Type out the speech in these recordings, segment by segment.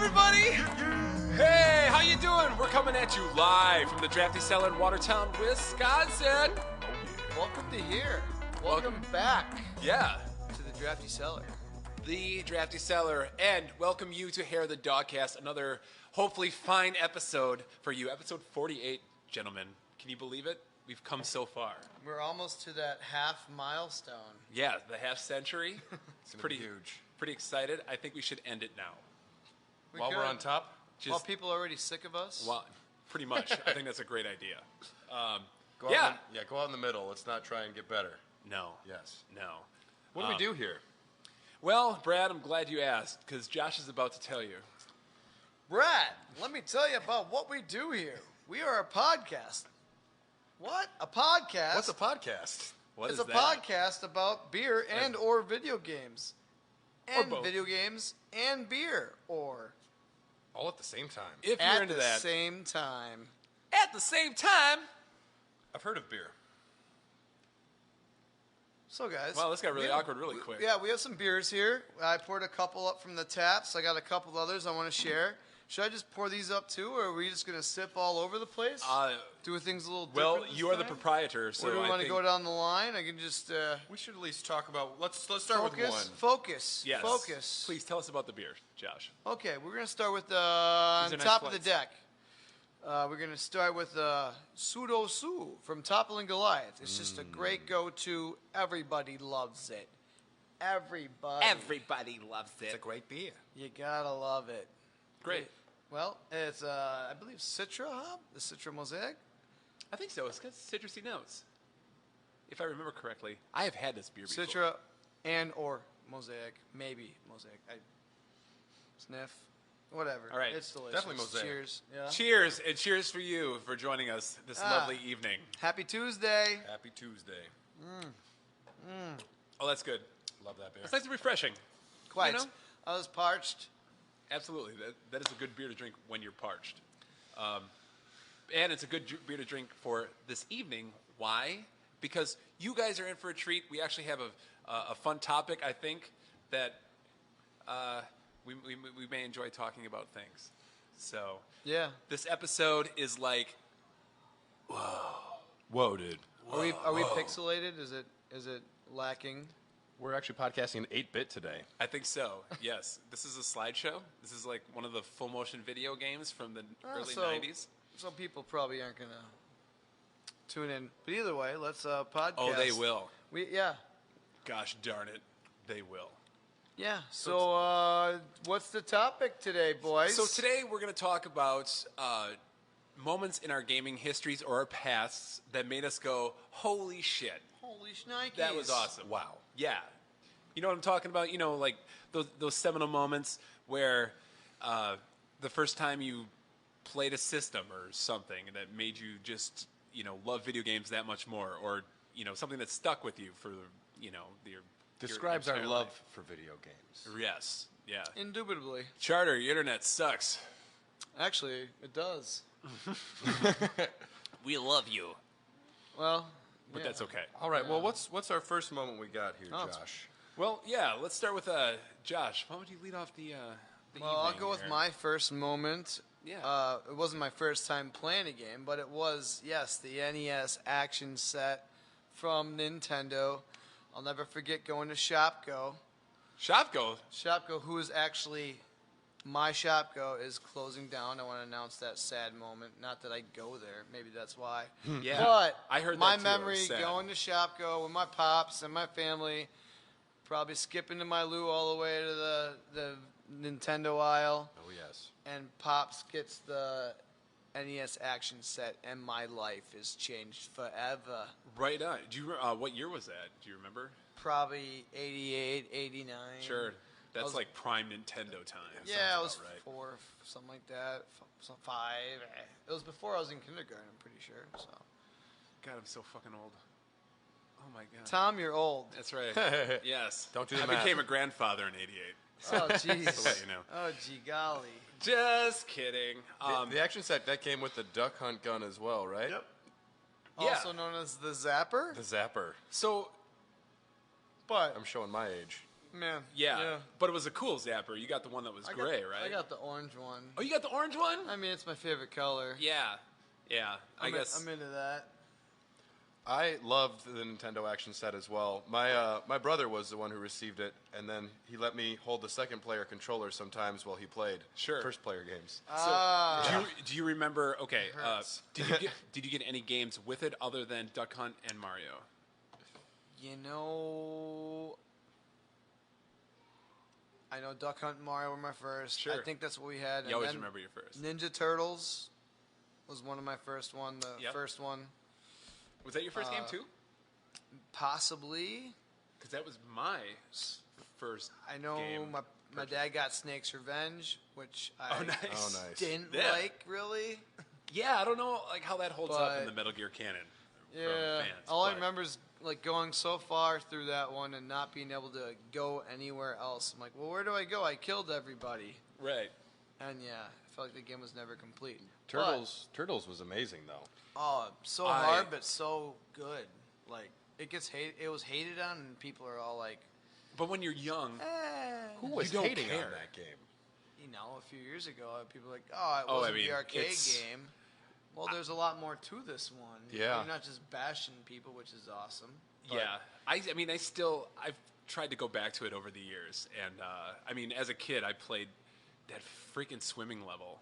everybody! Hey, how you doing? We're coming at you live from the Drafty Cellar in Watertown, Wisconsin. Welcome to here. Welcome back Yeah, to the Drafty Cellar. the Drafty Cellar, and welcome you to Hair of the Dogcast, another hopefully fine episode for you. Episode 48, gentlemen. Can you believe it? We've come so far. We're almost to that half milestone. Yeah, the half century. It's pretty huge. Pretty excited. I think we should end it now. While we're on top? While people are already sick of us? Well, pretty much. I think that's a great idea. Go out in the middle. Let's not try and get better. No. Yes. No. What do we do here? Well, Brad, I'm glad you asked, because Josh is about to tell you. Brad, let me tell you about what we do here. We are a podcast. What? A podcast? What's a podcast? What It's is a that? podcast about beer and or video games. And both. video games and beer. Or All at the same time. If you're at into the that. same time. At the same time. I've heard of beer. So, guys. Wow, this got really we- awkward really quick. Yeah, we have some beers here. I poured a couple up from the taps. I got a couple others I want to share. Should I just pour these up too, or are we just going to sip all over the place? Do things a little different Well, this you are the time? proprietor, so Or do we I want to think... go down the line? I can just We should at least talk about. Let's start with one. Focus. Yes. Focus. Please tell us about the beer, Josh. Okay, we're going to start with These on are nice top of the plates. deck. We're going to start with Pseudo Sue from Toppling Goliath. It's just a great go-to. Everybody loves it. Everybody. Everybody loves it. It's a great beer. You gotta love it. Great. Well, it's I believe Citra hop, the Citra Mosaic. I think so. It's got citrusy notes. If I remember correctly. I have had this beer before. Citra and or Mosaic, maybe Mosaic. I sniff, whatever. All right. It's delicious. Definitely Mosaic. Cheers. Yeah. Cheers, and cheers for you for joining us this lovely evening. Happy Tuesday. Happy Tuesday. Oh, that's good. Love that beer. It's nice and refreshing. Quite. You know? I was parched. Absolutely. That is a good beer to drink when you're parched. And it's a good beer to drink for this evening. Why? Because you guys are in for a treat. We actually have a fun topic, I think, that we may enjoy talking about things. So Yeah. this episode is like, Whoa, dude. Are we pixelated? Is it lacking? We're actually podcasting in 8-bit today. I think so, yes. This is a slideshow. This is like one of the full motion video games from the early 90s. So people probably aren't gonna tune in. But either way, let's podcast. Oh, they will. Yeah. Gosh darn it, they will. Yeah. So what's the topic today, boys? So today we're going to talk about moments in our gaming histories or our pasts that made us go, holy shit, Holy shnikes. that was awesome. Wow. Yeah. You know what I'm talking about? You know, like those seminal moments where the first time you played a system or something that made you just, love video games that much more, or, something that stuck with you for, your Describes your our entire love life. for video games. Yes. Yeah. Indubitably. Charter, your internet sucks. Actually, it does. We love you. Well, But that's okay. All right. Well, what's our first moment we got here, Oh, it's- Josh? Well, yeah, let's start with Josh. Why don't you lead off the Well, I'll evening go with here? my first moment. Yeah. It wasn't my first time playing a game, but it was, yes, the NES action set from Nintendo. I'll never forget going to Shopko. Shopko. Shopko, who is actually my Shopko, is closing down. I want to announce that sad moment. Not that I go there. Maybe that's why. Yeah. But I heard my that too. It was memory sad. going to Shopko with my pops and my family, probably skipping to my Lou all the way to the Nintendo aisle. Oh, yes. And Pops gets the NES action set, and my life is changed forever. Right on. Do you what year was that? Do you remember? Probably 88, 89. Sure. That's was- like prime Nintendo time. Yeah, I was Sounds about right. 4, something like that. 5. It was before I was in kindergarten, I'm pretty sure. So, God, I'm so fucking old. Oh my god. Tom, you're old. That's right. Yes. Don't do the I math. became a grandfather in '88. Oh, jeez. Just to let you know. Oh, gee golly. Just kidding. The action set that came with the duck hunt gun as well, right? Yep. Yeah. Also known as the Zapper. The zapper. So But I'm showing my age. Man. Yeah. But it was a cool zapper. You got the one that was gray, right? I got the orange one. Oh, you got the orange one? I mean, it's my favorite color. Yeah. I guess. I'm into that. I loved the Nintendo Action set as well. My brother was the one who received it, and then he let me hold the second player controller sometimes while he played first player games. Do you remember? Okay, did you get any games with it other than Duck Hunt and Mario? You know, I know Duck Hunt and Mario were my first. Sure. I think that's what we had. You always remember your first. Ninja Turtles was one of my first one. The first one. Was that your first game too? Possibly. Because that was my first. I know game my dad got Snake's Revenge, which I nice. didn't like really. Yeah, I don't know like how that holds up in the Metal Gear canon. Yeah, from fans, all I remember is like going so far through that one and not being able to go anywhere else. I'm like, well, where do I go? I killed everybody. Right. And yeah, I felt like the game was never complete. Turtles was amazing though. Oh, so hard, but so good. Like it gets hate. It was hated on, and people are all like, But when you're young, Who was don't hating care. on that game? you know, a few years ago, people were like, oh, it wasn't the arcade game. Well, there's a lot more to this one. Yeah. You're not just bashing people, which is awesome. yeah. I mean, I've tried to go back to it over the years, and I mean, as a kid, I played that freaking swimming level.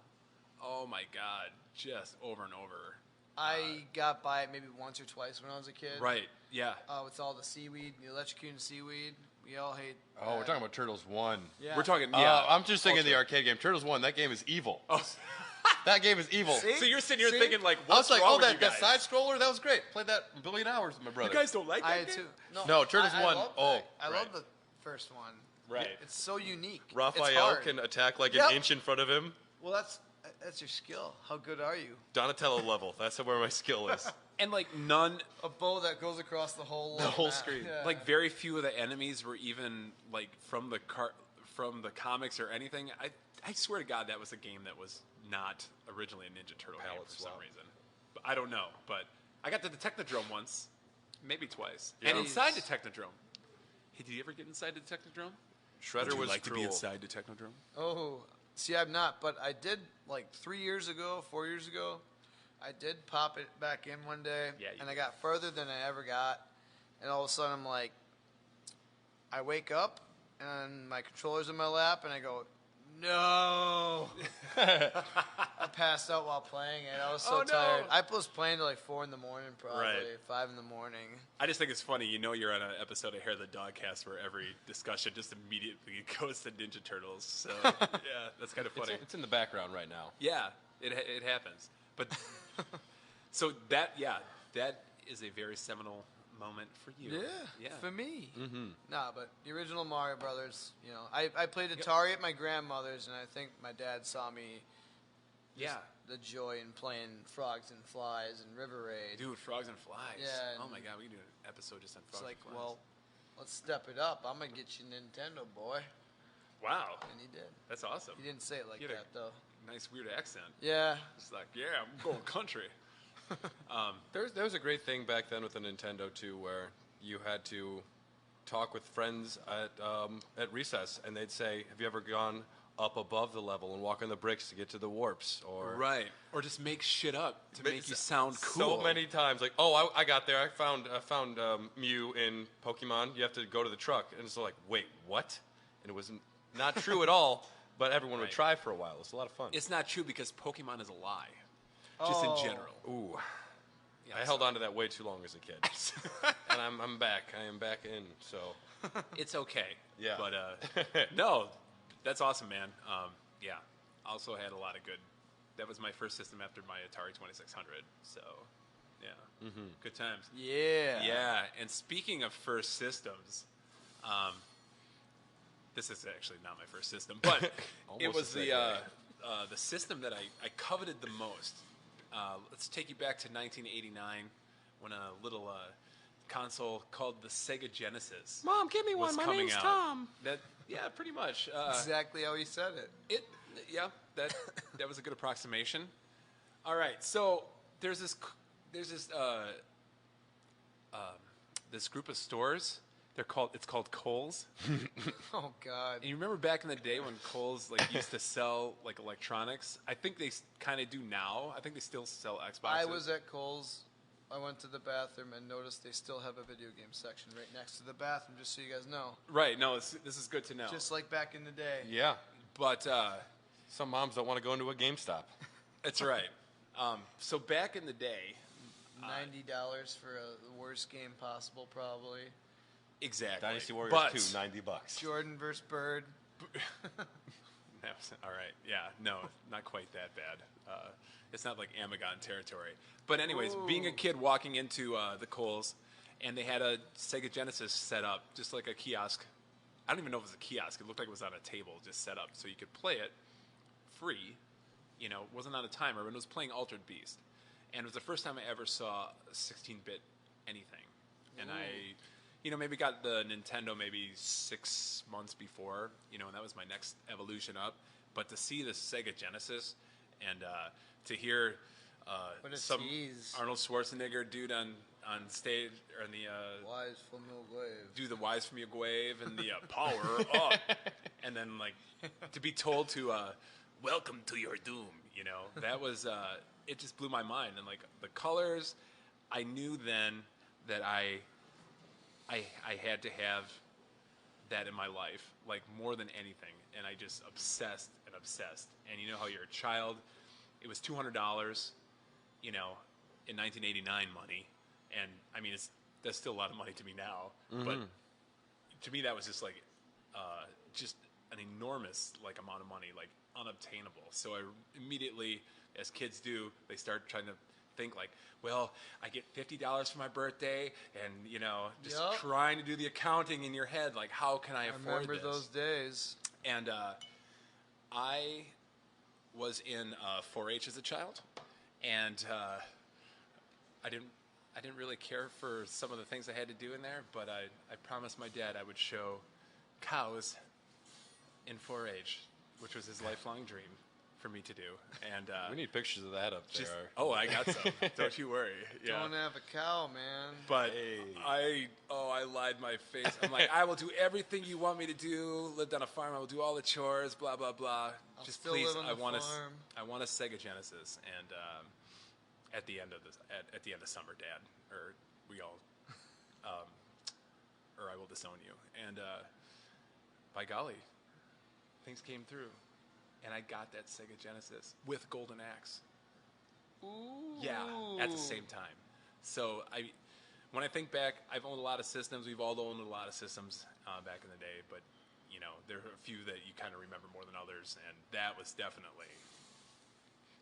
Oh my god, just over and over. I got by it maybe once or twice when I was a kid. Right. Yeah. With all the seaweed, the electrocuting seaweed. We all hate Oh, we're talking about Turtles 1. Yeah. We're talking. Yeah. I'm just thinking the arcade game. Turtles 1, that game is evil. Oh. That game is evil. See? So you're sitting here See? thinking like, I what's was like, wrong oh, with that, you that guys? side scroller, that was great. Played that a billion hours with my brother. You guys don't like that I had game? too. No, Turtles I 1. love Oh, that. I right. love the first one. Right. It's so unique. It's Raphael hard. can attack like Yep. an inch in front of him. Well, that's your skill. How good are you? Donatello level. That's where my skill is. And like none, A bow that goes across the whole whole map. screen. Yeah. like very few of the enemies were even like from the comics or anything. I swear to God, that was a game that was not originally a Ninja Turtle game Palette for some swap. reason. But I don't know. But I got to the Technodrome once, maybe twice, Yeah. and inside the Technodrome. Hey, did you ever get inside the Technodrome? Shredder Would you was like cruel. to be inside the Technodrome? Oh, see, I'm not, but I did like 4 years ago. I did pop it back in one day, Yeah, you and did. I got further than I ever got. And all of a sudden, I'm like, I wake up, and my controller's in my lap, and I go, no. I passed out while playing it. I was so Oh, no. tired. I was playing till like 4 in the morning, probably Right. 5 in the morning. I just think it's funny. You know, you're on an episode of Hair the Dogcast where every discussion just immediately goes to Ninja Turtles. So yeah, that's kind of funny. It's in the background right now. Yeah, it happens. But so that is a very seminal moment for you. Yeah. for me. Mm-hmm. Nah, but the original Mario Brothers, you know, I played Atari at my grandmother's, and I think my dad saw me. Yeah. The joy in playing Frogs and Flies and River Raid. Dude, Frogs and Flies. Yeah, Oh my God, we can do an episode just on It's Frogs like, and Flies. well, let's step it up. I'm gonna get you Nintendo, boy, Wow, and he did. that's awesome. He didn't say it like You had that though. Nice weird accent. Yeah. It's like, yeah, I'm going country. There was a great thing back then with the Nintendo too, where you had to talk with friends at recess, and they'd say, "Have you ever gone up above the level and walk on the bricks to get to the warps?" Or Right. Or just make shit up to But make you sound cool. So many times, like, oh, I got there. I found Mew in Pokemon. You have to go to the truck, and it's like, wait, what? And it was not true at all. But everyone would Right. try for a while. It's a lot of fun. It's not true because Pokemon is a lie. Just in general. Ooh, Yeah, I held on to that way too long as a kid, and I'm back. I am back in. So It's okay. Yeah. But no, that's awesome, man. Yeah. Also had a lot of good. That was my first system after my Atari 2600. So, yeah. Good times. Yeah. Yeah. And speaking of first systems, this is actually not my first system, but it Almost was a segue. the system that I coveted the most. Let's take you back to 1989 when a little console called the Sega Genesis. Mom, give me was one. My coming name's out. Tom. Yeah, pretty much. Exactly how he said it. That was a good approximation. All right, so there's this group of stores It's called Kohl's. Oh God. And you remember back in the day when Kohl's like used to sell like electronics? I think they kind of do now. I think they still sell Xboxes. I was at Kohl's. I went to the bathroom and noticed they still have a video game section right next to the bathroom, just so you guys know. Right. No, this is good to know. Just like back in the day. Yeah. But Some moms don't want to go into a GameStop. that's right. So back in the day, $90 for the worst game possible, probably. exactly. Dynasty Warriors But 2, $90. Jordan versus Bird. All right. Yeah. No, not quite that bad. It's not like Amagon territory. But anyways, being a kid walking into the Kohl's, and they had a Sega Genesis set up, just like a kiosk. I don't even know if it was a kiosk. It looked like it was on a table, just set up, so you could play it free. You know, it wasn't on a timer, but it was playing Altered Beast. And it was the first time I ever saw a 16-bit anything. And I maybe got the Nintendo maybe 6 months before, and that was my next evolution up. But to see the Sega Genesis and to hear What a some tease. Arnold Schwarzenegger dude on stage, or in the Wise from the wave. do the Wise from your grave and the power up, and then like to be told to welcome to your doom, that was it just blew my mind. And like the colors, I knew then that I had to have that in my life, like more than anything, and I just obsessed. And you know how you're a child, it was $200, in 1989 money, and I mean that's still a lot of money to me now, but to me that was just like just an enormous like amount of money, like unobtainable. So I immediately, as kids do, they start trying to think like, well, I get $50 for my birthday, and just Yep. trying to do the accounting in your head, like how can I afford remember this? those days. And I was in 4-H as a child, and I didn't really care for some of the things I had to do in there, but I promised my dad I would show cows in 4-H, which was his lifelong dream for me to do. And We need pictures of that up there. I got some. Don't you worry. Yeah. Don't have a cow, man. But I lied my face. I'm like, I will do everything you want me to do. Lived on a farm. I will do all the chores. Blah blah blah. I'll Just still please, live on the farm. I want a Sega Genesis. And at the end of at the end of summer, Dad, or we all, or I will disown you. And by golly, things came through, and I got that Sega Genesis with Golden Axe. Ooh. Yeah, at the same time. So when I think back, I've owned a lot of systems. We've all owned a lot of systems back in the day, but there are a few that you kind of remember more than others, and that was definitely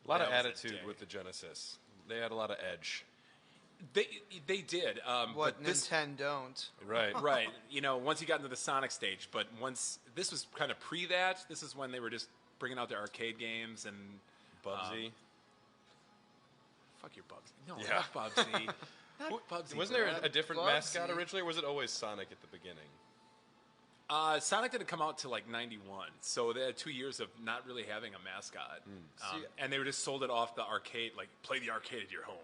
A lot of that was a attitude day. with the Genesis. They had a lot of edge. They did. What but this, Nintendo don't. Right. right? Once you got into the Sonic stage, but once this was kind of pre that. This is when they were just bringing out the arcade games and Bubsy. fuck your Bubsy. No, Yeah. not Bubsy. Not Bubsy. Wasn't there Brad. a different Bubsy. mascot originally, or was it always Sonic at the beginning? Sonic didn't come out till like 91, so they had 2 years of not really having a mascot. See- And they were just sold it off the arcade, like play the arcade at your home.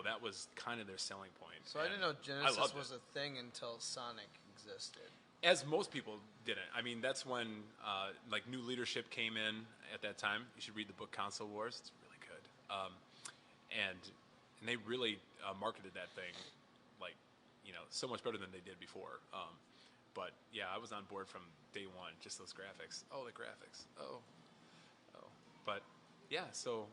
That was kind of their selling point. So I didn't know And Genesis loved was it. a thing until Sonic existed. As most people didn't. I mean, that's when like new leadership came in at that time. You should read the book Console Wars; it's really good. And they really marketed that thing like so much better than they did before. But yeah, I was on board from day one. Just those graphics. Oh, the graphics. Oh. But yeah. So,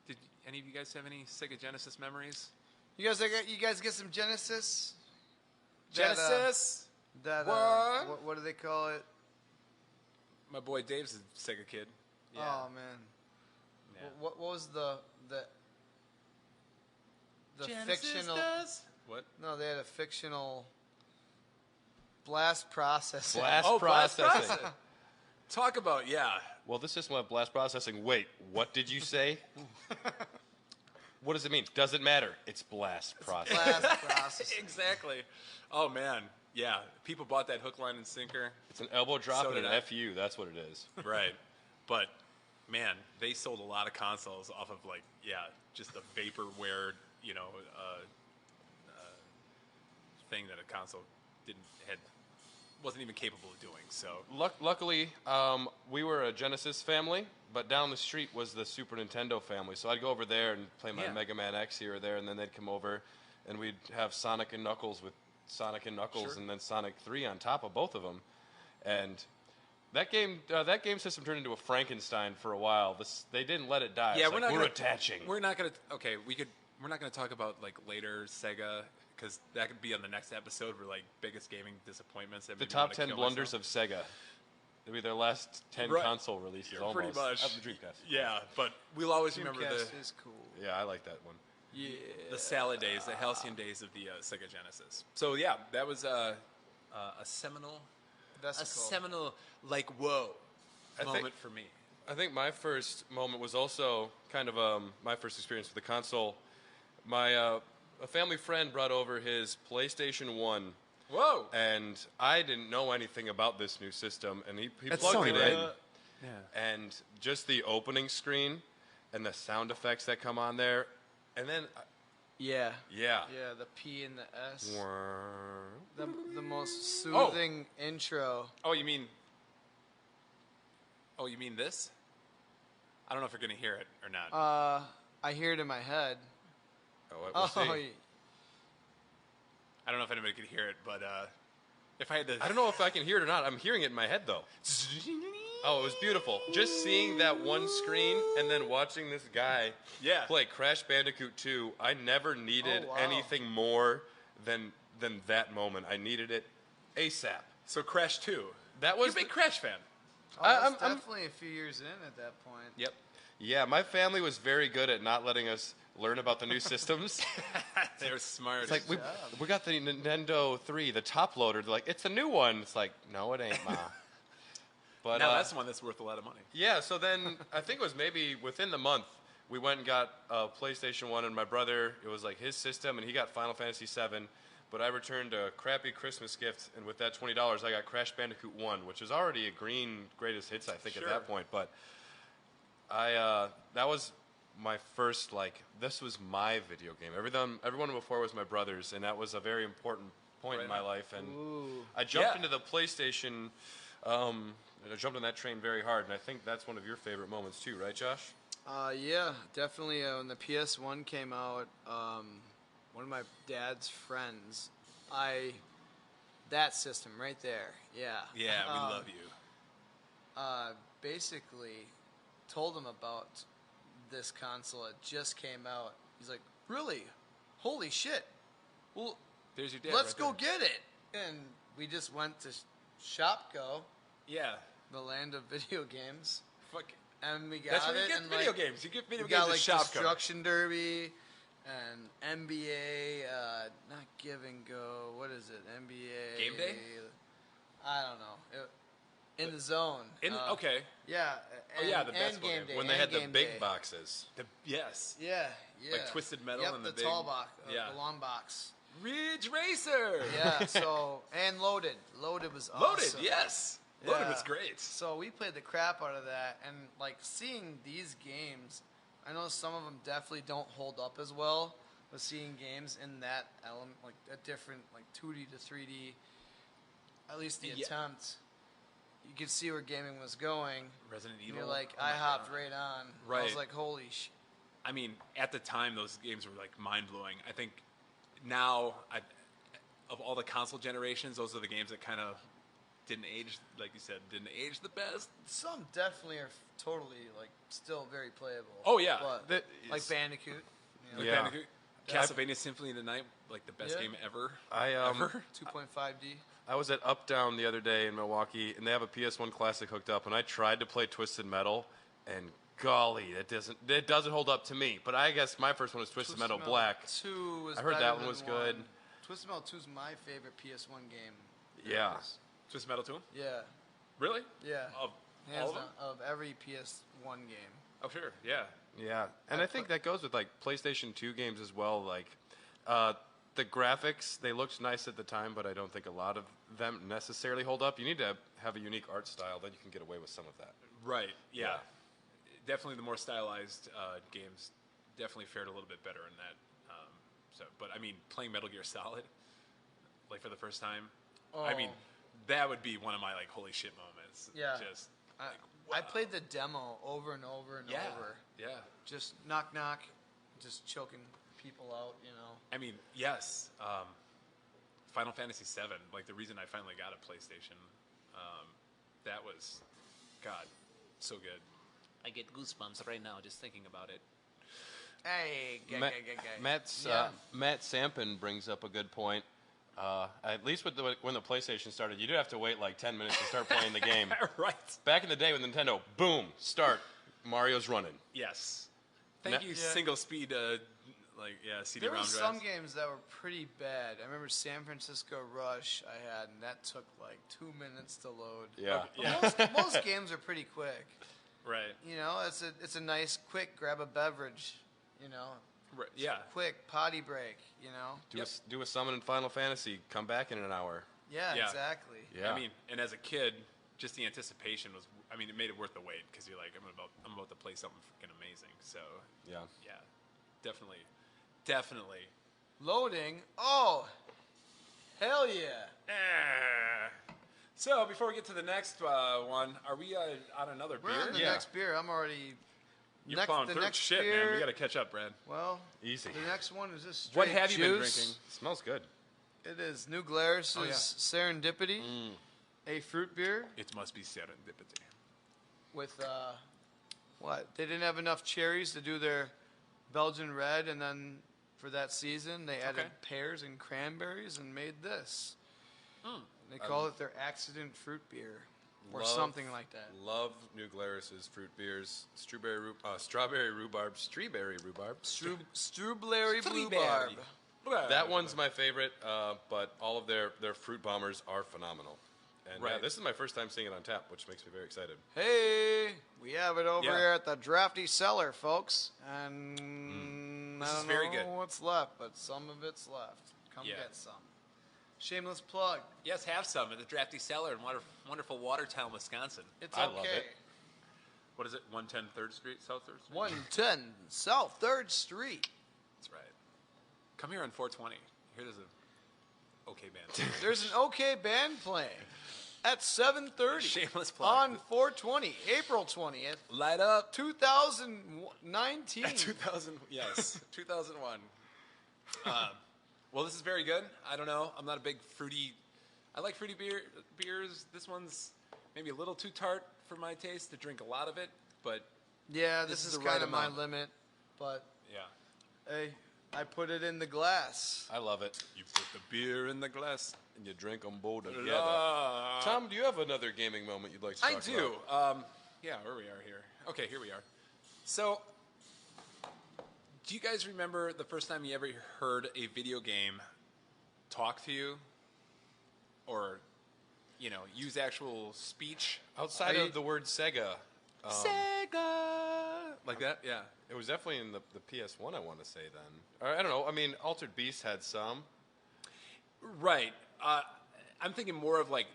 did any of you guys have any Sega Genesis memories? You guys get some Genesis? Genesis. What do they call it? My boy Dave's a Sega kid. Yeah. Oh man. Yeah. What was the Genesis fictional? does? What? No, they had a fictional blast processing. Blast Oh, blast processing. processing. Talk about, yeah. Well, this system of blast processing. Wait, what did you say? What does it mean? Doesn't matter. It's blast processing. Blast processing. Exactly. Oh, man. Yeah. People bought that hook, line, and sinker. It's an elbow drop So and did an I. FU. That's what it is. Right. But, man, they sold a lot of consoles off of, like, just the vaporware, thing that a console wasn't even capable of doing. So Luckily, we were a Genesis family, but down the street was the Super Nintendo family. So I'd go over there and play my Yeah. Mega Man X here or there, and then they'd come over, and we'd have Sonic and Knuckles with Sonic and Knuckles, Sure. and then Sonic 3 on top of both of them. And that game system turned into a Frankenstein for a while. They didn't let it die. yeah, It's we're like, not gonna, attaching. We're not gonna. Okay, we're not gonna talk about like later Sega because that could be on the next episode. Where like biggest gaming disappointments. The top 10 blunders of Sega. It'll be their last 10 Right. console releases, Yeah, almost. pretty much. Of the Dreamcast. Yeah, but we'll always remember Dreamcast is cool. Yeah, I like that one. Yeah. the salad days, the halcyon days of the Sega Genesis. So yeah, that was a seminal, Vesicle. like whoa I think- moment for me. I think my first moment was also kind of my first experience with the console. My a family friend brought over his PlayStation 1, Whoa! and I didn't know anything about this new system, and he That's plugged Sony, it in, right? Yeah. and just the opening screen and the sound effects that come on there, and then Yeah. yeah. Yeah, the P and the S. Whirr. The most soothing intro. Oh, you mean this? I don't know if you're gonna hear it or not. I hear it in my head. We'll see. I don't know if anybody could hear it, but if I had to, I don't know if I can hear it or not. I'm hearing it in my head though. Oh, it was beautiful. Just seeing that one screen and then watching this guy Yeah. play Crash Bandicoot 2, I never needed Oh, wow. anything more than that moment. I needed it ASAP. So Crash 2. That You're was a big Crash fan. I I'm- was definitely a few years in at that point. Yep. Yeah, my family was very good at not letting us learn about the new systems. They're smart. It's like we got the Nintendo 3, the top loader. They're like, it's a new one. It's like, no, it ain't, Ma. But now that's one that's worth a lot of money. yeah, so then I think it was maybe within the month we went and got a PlayStation 1, and my brother, it was like his system, and he got Final Fantasy 7. But I returned a crappy Christmas gift, and with that $20, I got Crash Bandicoot 1, which was already a green greatest hits, I think, Sure. at that point. But that was my first, this was my video game. Everyone before was my brother's, and that was a very important point in Right my on. life. And Ooh. I jumped Yeah. into the PlayStation, and I jumped on that train very hard, and I think that's one of your favorite moments too, right, Josh? Yeah, definitely. When the PS1 came out, one of my dad's friends, that system right there, yeah. Yeah, we love you. Basically told him about this console. It just came out. He's like, really? Holy shit. Well, There's your dad. let's right go there. get it. And we just went to Shopko, Yeah. the land of video games, Fuck. and we got That's where it. you get and video like, games. You get video we games got at like Shopko. Destruction Derby and NBA, not Give and Go. What is it? NBA. Game Day? I don't know. In the Zone. Okay. Yeah. Oh, And, yeah, the and basketball Game game. Day. When they and had the Game big Day. boxes. Yes. Yeah, yeah. Like Twisted Metal yep, and the the big- tall box, yeah. the long box. Ridge Racer. Yeah. So and Loaded. Loaded was Loaded. awesome. Yes. Loaded Yeah. was great. So we played the crap out of that, and like seeing these games, I know some of them definitely don't hold up as well. But seeing games in that element, like a different, like 2D to 3D, at least the Yeah. attempt, you could see where gaming was going. Resident And Evil. you're like, oh I my hopped God. right on. I Right. was like, holy sh. I mean, at the time, those games were like mind blowing. I think now, of all the console generations, those are the games that kind of didn't age, like you said, didn't age the best. Some definitely are totally like still very playable. Oh, yeah. But, That like is- Bandicoot. You know, Like Yeah. Bandicoot, Castlevania Symphony of the Night, like the best Yeah. game ever. I 2.5D. I was at Uptown the other day in Milwaukee, and they have a PS1 Classic hooked up, and I tried to play Twisted Metal, and golly, it doesn't hold up to me. But I guess my first one was Twisted Metal Black. 2 was I heard better that one than was good. Twisted Metal 2 is my favorite PS1 game. Yeah. Twisted Metal 2? Yeah. Really? Yeah. Of Hands all of down, them? of every PS1 game. Oh, sure. Yeah. Yeah, and I think that goes with like PlayStation 2 games as well. Like the graphics, they looked nice at the time, but I don't think a lot of them necessarily hold up. You need to have a unique art style, then you can get away with some of that. Right. Yeah. Yeah. Definitely the more stylized games definitely fared a little bit better in that. But I mean, playing Metal Gear Solid, like for the first time. I mean, that would be one of my like holy shit moments. Yeah. Just I played the demo over and over and yeah, over. yeah. Just knock knock, just choking people out. I mean, yes. Final Fantasy VII, like the reason I finally got a PlayStation, that was, God, so good. I get goosebumps right now just thinking about it. Hey, Matt Sampin brings up a good point. At least with when the PlayStation started, you did have to wait like 10 minutes to start playing the game. Right. Back in the day with Nintendo, boom, start. Mario's running. Yes. Thank you, single speed, CD-ROM There were drives. some games that were pretty bad. I remember San Francisco Rush I had, and that took like 2 minutes to load. Yeah. But most games are pretty quick. Right. It's a nice, quick, grab a beverage, Right. Yeah. quick potty break, Do a summon in Final Fantasy, come back in an hour. Yeah, Yeah. exactly. Yeah. I mean, and as a kid, just the anticipation was, it made it worth the wait because you're like, I'm about to play something freaking amazing. So, Yeah. yeah, definitely. Loading. Oh, hell yeah. So, before we get to the next one, are we on another We're beer? on the Yeah. next beer. I'm already... You're plowing through shit, man. We got to catch up, Brad. Well, Easy. the next one is this straight What have you been juice. drinking? Smells good. It is New Glarus' Oh, yeah. Serendipity, a fruit beer It must be serendipity. with, what? They didn't have enough cherries to do their Belgian red, and then for that season, they added Okay. pears and cranberries and made this. They call it their accident fruit beer, or something like that. Love New Glarus' fruit beers. Strawberry rhubarb. Strawberry rhubarb. Strawberry rhubarb. That one's my favorite, but all of their fruit bombers are phenomenal. And Right. this is my first time seeing it on tap, which makes me very excited. Hey, we have it over Yeah. here at the Drafty Cellar, folks. And This I is don't very know good. what's left, but some of it's left. Come Yeah. get some. Shameless plug. Yes, have some at the Drafty Cellar in wonderful Watertown, Wisconsin. It's I okay. love it. What is it? 110 3rd Street, South 3rd Street? 110 South 3rd Street. That's right. Come here on 420. Here there's a okay band. There's an okay band playing at 7:30 Shameless plug. on 420, April 20th, Light up. 2019. 2000, yes, 2001. Well, this is very good. I don't know. I'm not a big fruity. I like fruity beers. This one's maybe a little too tart for my taste to drink a lot of it, but Yeah, This this is is the right kind of my amount. limit, but yeah. hey, I put it in the glass. I love it. You put the beer in the glass. And you drink them both together. La- Tom, do you have another gaming moment you'd like to talk I about? do. Yeah, where we are here. Okay, here we are. So, do you guys remember the first time you ever heard a video game talk to you? Or, use actual speech? Outside of the word Sega, Sega! Like that? Yeah. it was definitely in the PS1, I want to say then. Or, I don't know. I mean, Altered Beast had some. Right. I'm thinking more of like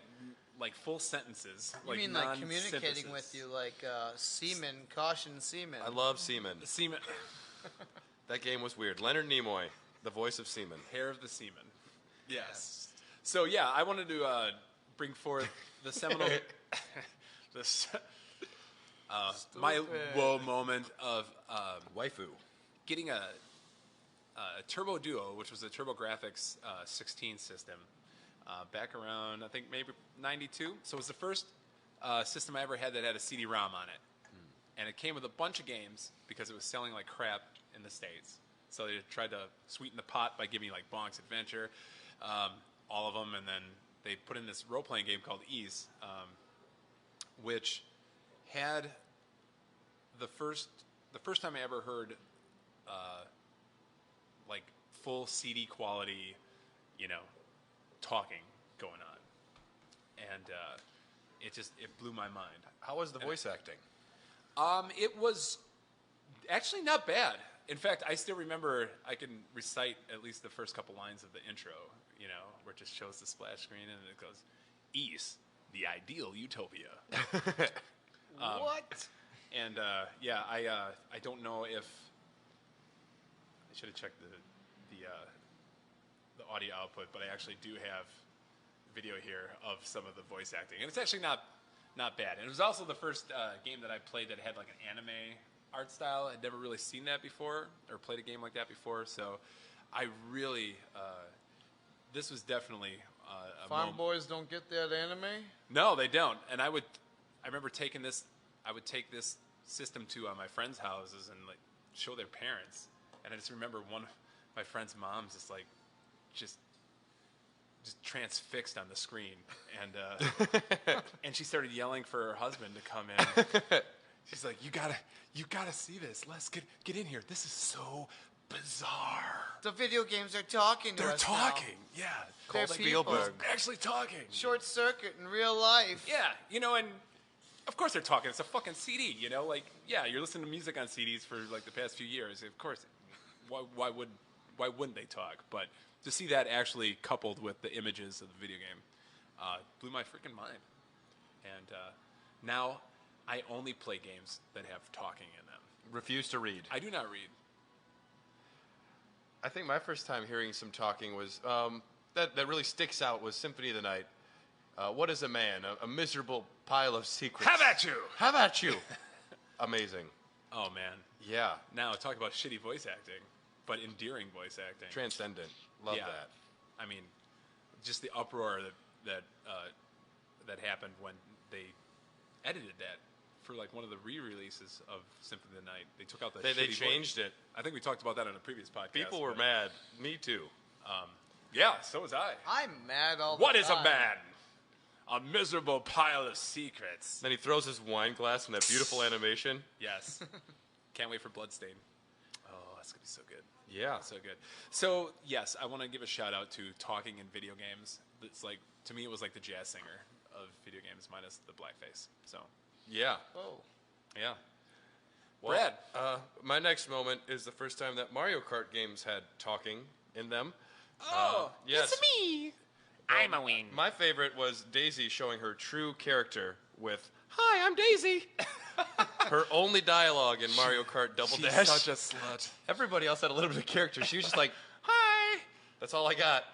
full sentences. You mean like communicating with you, like seaman, caution seaman. I love Seaman. Seaman. That game was weird. Leonard Nimoy, the voice of Seaman. Hair of the Seaman. Yes. So yeah, I wanted to bring forth the seminal, my whoa moment of Waifu. getting a Turbo Duo, which was a TurboGrafx 16 system, back around I think maybe '92. So it was the first system I ever had that had a CD-ROM on it, and it came with a bunch of games because it was selling like crap in the States. So they tried to sweeten the pot by giving me like Bonk's Adventure, all of them, and then they put in this role-playing game called Ease, which had the first time I ever heard like full CD quality, talking going on, and it blew my mind. How was the voice acting? It was actually not bad. In fact, I still remember I can recite at least the first couple lines of the intro, where it just shows the splash screen and it goes, Ease, the ideal utopia. What? And yeah, I don't know if I should have checked the audio output, but I actually do have video here of some of the voice acting, and it's actually not bad. And it was also the first game that I played that had like an anime art style. I'd never really seen that before or played a game like that before, so I really this was definitely a Farm moment. boys don't get that anime? No, they don't. And I remember taking this. I would take this system to my friends' houses and like show their parents. And I just remember one of my friend's moms just transfixed on the screen, and and she started yelling for her husband to come in. She's like, "You gotta see this. Let's get in here. This is so bizarre." The video games are talking to They're us talking. now. Yeah. They're Spielberg. people. Actually talking. Short circuit in real life. Yeah, and of course they're talking. It's a fucking CD, like, yeah, you're listening to music on CDs for like the past few years. Of course, why wouldn't they talk? But to see that actually coupled with the images of the video game blew my freaking mind. And now I only play games that have talking in them. Refuse to read. I do not read. I think my first time hearing some talking was that really sticks out was Symphony of the Night. What is a man? A miserable pile of secrets. Have at you! How about you? Amazing. Oh, man. Yeah. Now, talk about shitty voice acting, but endearing voice acting. Transcendent. Love Yeah. that. I mean, just the uproar that happened when they edited that for like one of the re-releases of Symphony of the Night. They took out the They shitty changed voice. it. I think we talked about that on a previous podcast. People were but, mad. Me too. Yeah, so was I. I'm mad all the What time. is a man? A miserable pile of secrets. Then he throws his wine glass in that beautiful animation. Yes. Can't wait for Bloodstain. Oh, that's going to be so good. Yeah. So good. So, yes, I want to give a shout out to talking in video games. It's like, to me, it was like the jazz singer of video games minus the blackface. So, Yeah. Oh. yeah. Well, Brad. my next moment is the first time that Mario Kart games had talking in them. Yes. It's me. I'm a wing. My favorite was Daisy showing her true character with, "Hi, I'm Daisy." Her only dialogue in Mario Kart Double She's Dash. such a slut. Everybody else had a little bit of character. She was just like, "Hi." That's all I got.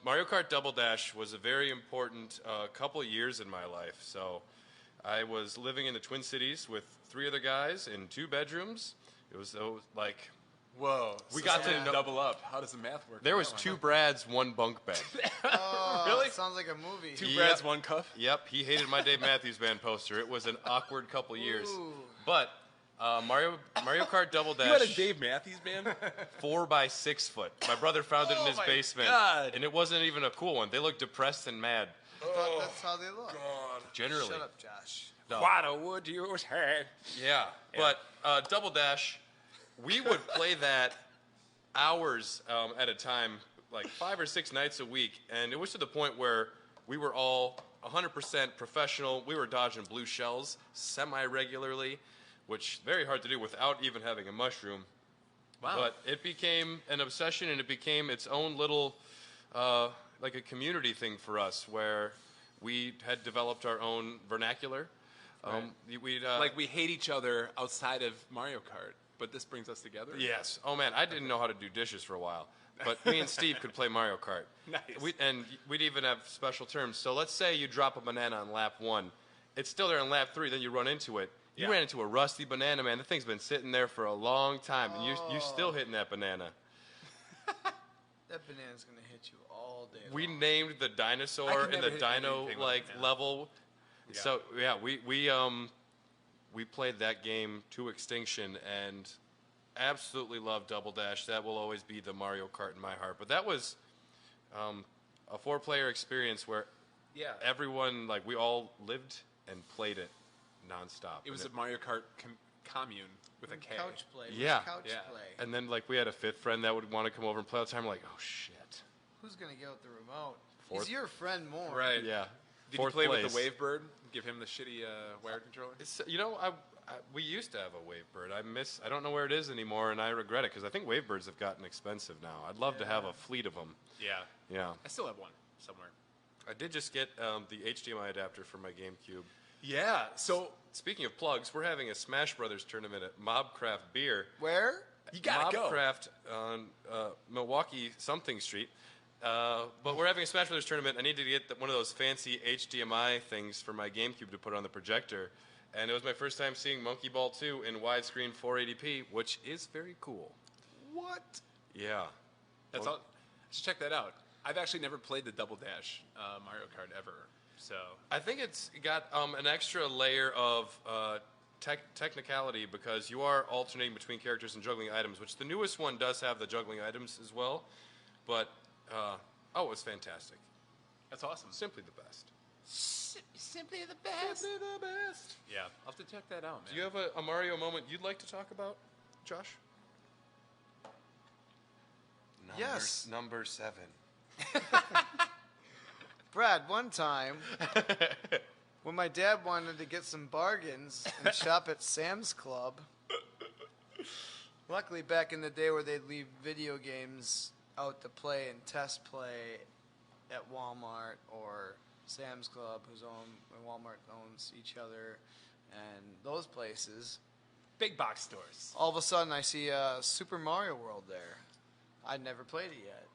Mario Kart Double Dash was a very important couple years in my life. So I was living in the Twin Cities with 3 other guys in 2 bedrooms. It was like... Whoa. We got to know- double up. How does the math work? There on was that 2 one? Brads, 1 bunk bed. Oh, Really? Sounds like a movie. 2 Yep. Brads, 1 cuff? Yep, he hated my Dave Matthews Band poster. It was an awkward couple years. Ooh. But Mario Kart Double Dash... You had a Dave Matthews band? 4 by 6 foot. My brother found it in Oh his my basement. God. And it wasn't even a cool one. They looked depressed and mad. I thought that's how they look. Generally. Shut up, Josh. No. What a would you say? Yeah. But Double Dash, we would play that hours at a time, like 5 or 6 nights a week. And it was to the point where we were all 100% professional. We were dodging blue shells semi-regularly, which is very hard to do without even having a mushroom. Wow. But it became an obsession, and it became its own little, like a community thing for us, where we had developed our own vernacular. We'd, Like, we hate each other outside of Mario Kart, but this brings us together? yes. Oh man, I didn't know how to do dishes for a while, but me and Steve could play Mario Kart. Nice. And we'd even have special terms. So let's say you drop a banana on lap 1, it's still there on lap 3. Then you run into it. You Yeah. ran into a rusty banana, man. The thing's been sitting there for a long time, and you're still hitting that banana. That banana's gonna hit you all day. We long. named the I dinosaur could in never the hit dino anything with like a banana. level. Yeah. So yeah, we played that game to extinction and absolutely love Double Dash. That will always be the Mario Kart in my heart. But that was a 4-player experience where Yeah. everyone, like, we all lived and played it nonstop. It was a and, Mario Kart commune with a K. Couch play. It was Yeah. Couch Yeah. play. and then like we had a 5th friend that would want to come over and play all the time. We're like, oh shit. Who's gonna get with the remote? Fourth. He's your friend more. Right. Yeah. Did Fourth you play place. with the Wavebird? Give him the shitty wired controller? It's, we used to have a Wavebird. I don't know where it is anymore, and I regret it because I think Wavebirds have gotten expensive now. I'd love to have a fleet of them. Yeah. Yeah. I still have one somewhere. I did just get the HDMI adapter for my GameCube. Yeah. So Speaking of plugs, we're having a Smash Brothers tournament at Mobcraft Beer. Where? you gotta go. Mobcraft on Milwaukee something Street. But we're having a Smash Brothers tournament. I needed to get one of those fancy HDMI things for my GameCube to put on the projector. And it was my first time seeing Monkey Ball 2 in widescreen 480p, which is very cool. What? Yeah. That's all. I should check that out. I've actually never played the Double Dash Mario Kart ever. So I think it's got an extra layer of technicality because you are alternating between characters and juggling items, which the newest one does have the juggling items as well. But, it was fantastic. that's awesome. Simply the best. Simply the best. Simply the best. Yeah, I'll have to check that out, man. Do you have a Mario moment you'd like to talk about, Josh? Yes. Number 7. Brad, one time, when my dad wanted to get some bargains and shop at Sam's Club, luckily back in the day where they'd leave video games out to play and test play at Walmart or Sam's Club, Walmart owns each other, and those places, Big box stores. all of a sudden I see Super Mario World there. I'd never played it yet.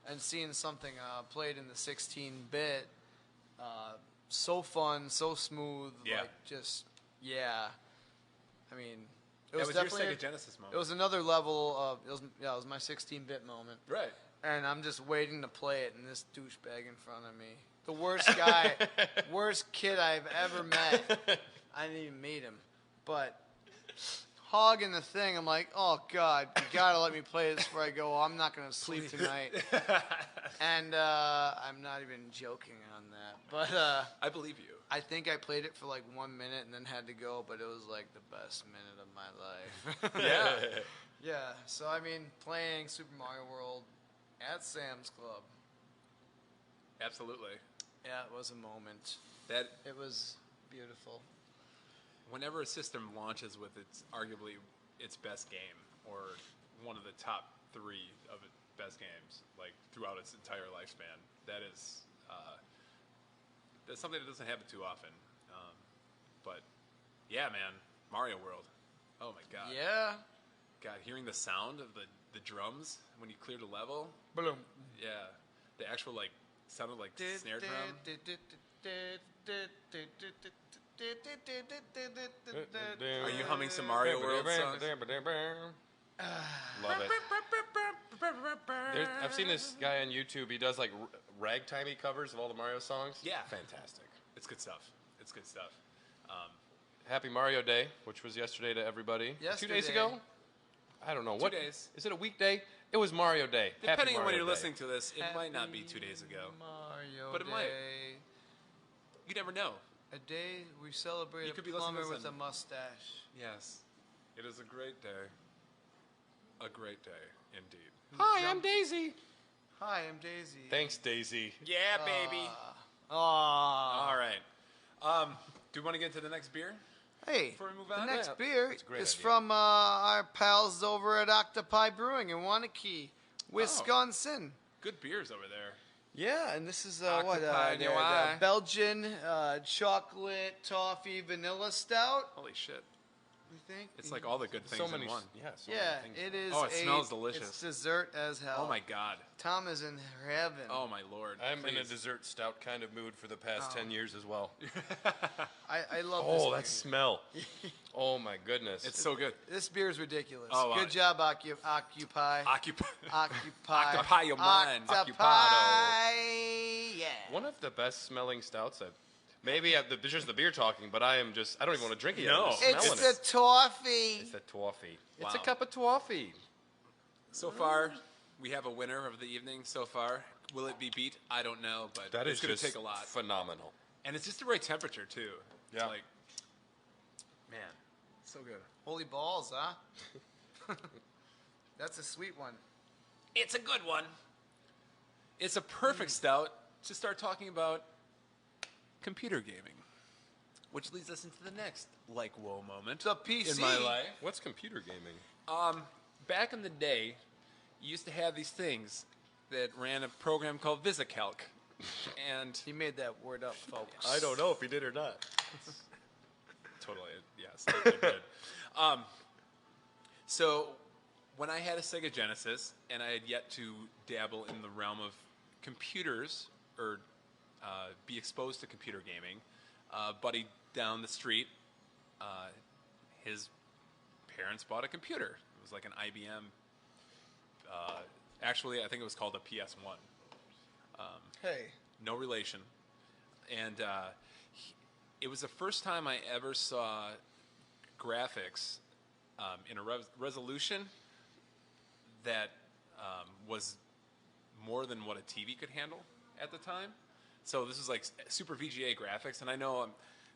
And seeing something played in the 16-bit, so fun, so smooth, Yeah. like just, yeah. I mean, it That was was your definitely Sega Genesis moment. it was another level of it was my 16-bit moment. Right. And I'm just waiting to play it, and this douchebag in front of me, the worst guy, worst kid I've ever met. I didn't even meet him, but hogging the thing. I'm like, oh God, you gotta let me play this before I go. I'm not gonna sleep tonight. And I'm not even joking on that, but I believe you. I think I played it for like 1 minute and then had to go. But it was like the best minute of my life. Yeah. Yeah. So I mean, playing Super Mario World at Sam's Club. Absolutely. Yeah, it was a moment. That It was beautiful. whenever a system launches with arguably its best game or one of the top 3 of its best games, like throughout its entire lifespan, that's something that doesn't happen too often. But yeah, man, Mario World. Oh my God. Yeah. God, hearing the sound of the drums when you clear the level. Boom. Yeah, the actual sounded like snare drum. Are you humming some Mario World songs? Love it. I've seen this guy on YouTube. He does like ragtimey covers of all the Mario songs. Yeah. Fantastic. It's good stuff. It's good stuff. Happy Mario Day, which was yesterday to everybody. 2 days Yesterday. ago? I don't know. 2 What days. Is it a weekday? It was Mario Day. Happy Depending on when Mario you're Day. listening to this, it might not be 2 days ago. Mario But it Day. might. You never know. A day we celebrate You a could be listening plumber to with a this mustache. Yes. It is a great day. A great day, indeed. Hi, I'm Daisy. Hi, I'm Daisy. Thanks, Daisy. Yeah, baby. Aw. All right. Do we want to get to the next beer? Hey, Before we move the on? next Yeah, beer that's a great is idea. from our pals over at Octopi Brewing in Wanakee, Wisconsin. Good beers over there. Yeah, and this is Octopi the Noir. Belgian chocolate toffee vanilla stout. Holy shit. We think It's like all the good things So in many. one. Yeah. So yeah, many things. it is. Oh, it smells delicious. It's dessert as hell. Oh, my God. Tom is in heaven. Oh, my Lord. I'm in a Please. dessert stout kind of mood for the past 10 years as well. I love Oh, this that smell. Oh, my goodness. It's so good. beer. This beer is ridiculous. Oh, Good job, Occupy. Occupy. Occupy. Occupy your mind. Occupy. Yeah. one of the best smelling stouts I've. Maybe it's just the beer talking, but I don't even want to drink it yet. No. I'm just It's smelling the it. toffee. It's the toffee. It's a Wow. cup of toffee. So far, we have a winner of the evening so far. Will it be beat? I don't know, but That it's is going just to take a lot. phenomenal. And it's just the right temperature, too. It's Yeah. like, man, so good. Holy balls, huh? That's a sweet one. It's a good one. It's a perfect stout to start talking about computer gaming, which leads us into the next whoa moment The PC. in my life. What's computer gaming? Back in the day, you used to have these things that ran a program called VisiCalc, and He made that word up, folks. I don't know if he did or not. totally, yes, I did. So when I had a Sega Genesis and I had yet to dabble in the realm of computers or be exposed to computer gaming. Buddy down the street, his parents bought a computer. It was like an IBM. Actually, I think it was called a PS1. Hey. No relation. And it was the first time I ever saw graphics in a resolution that was more than what a TV could handle at the time. So this was like super VGA graphics, and I know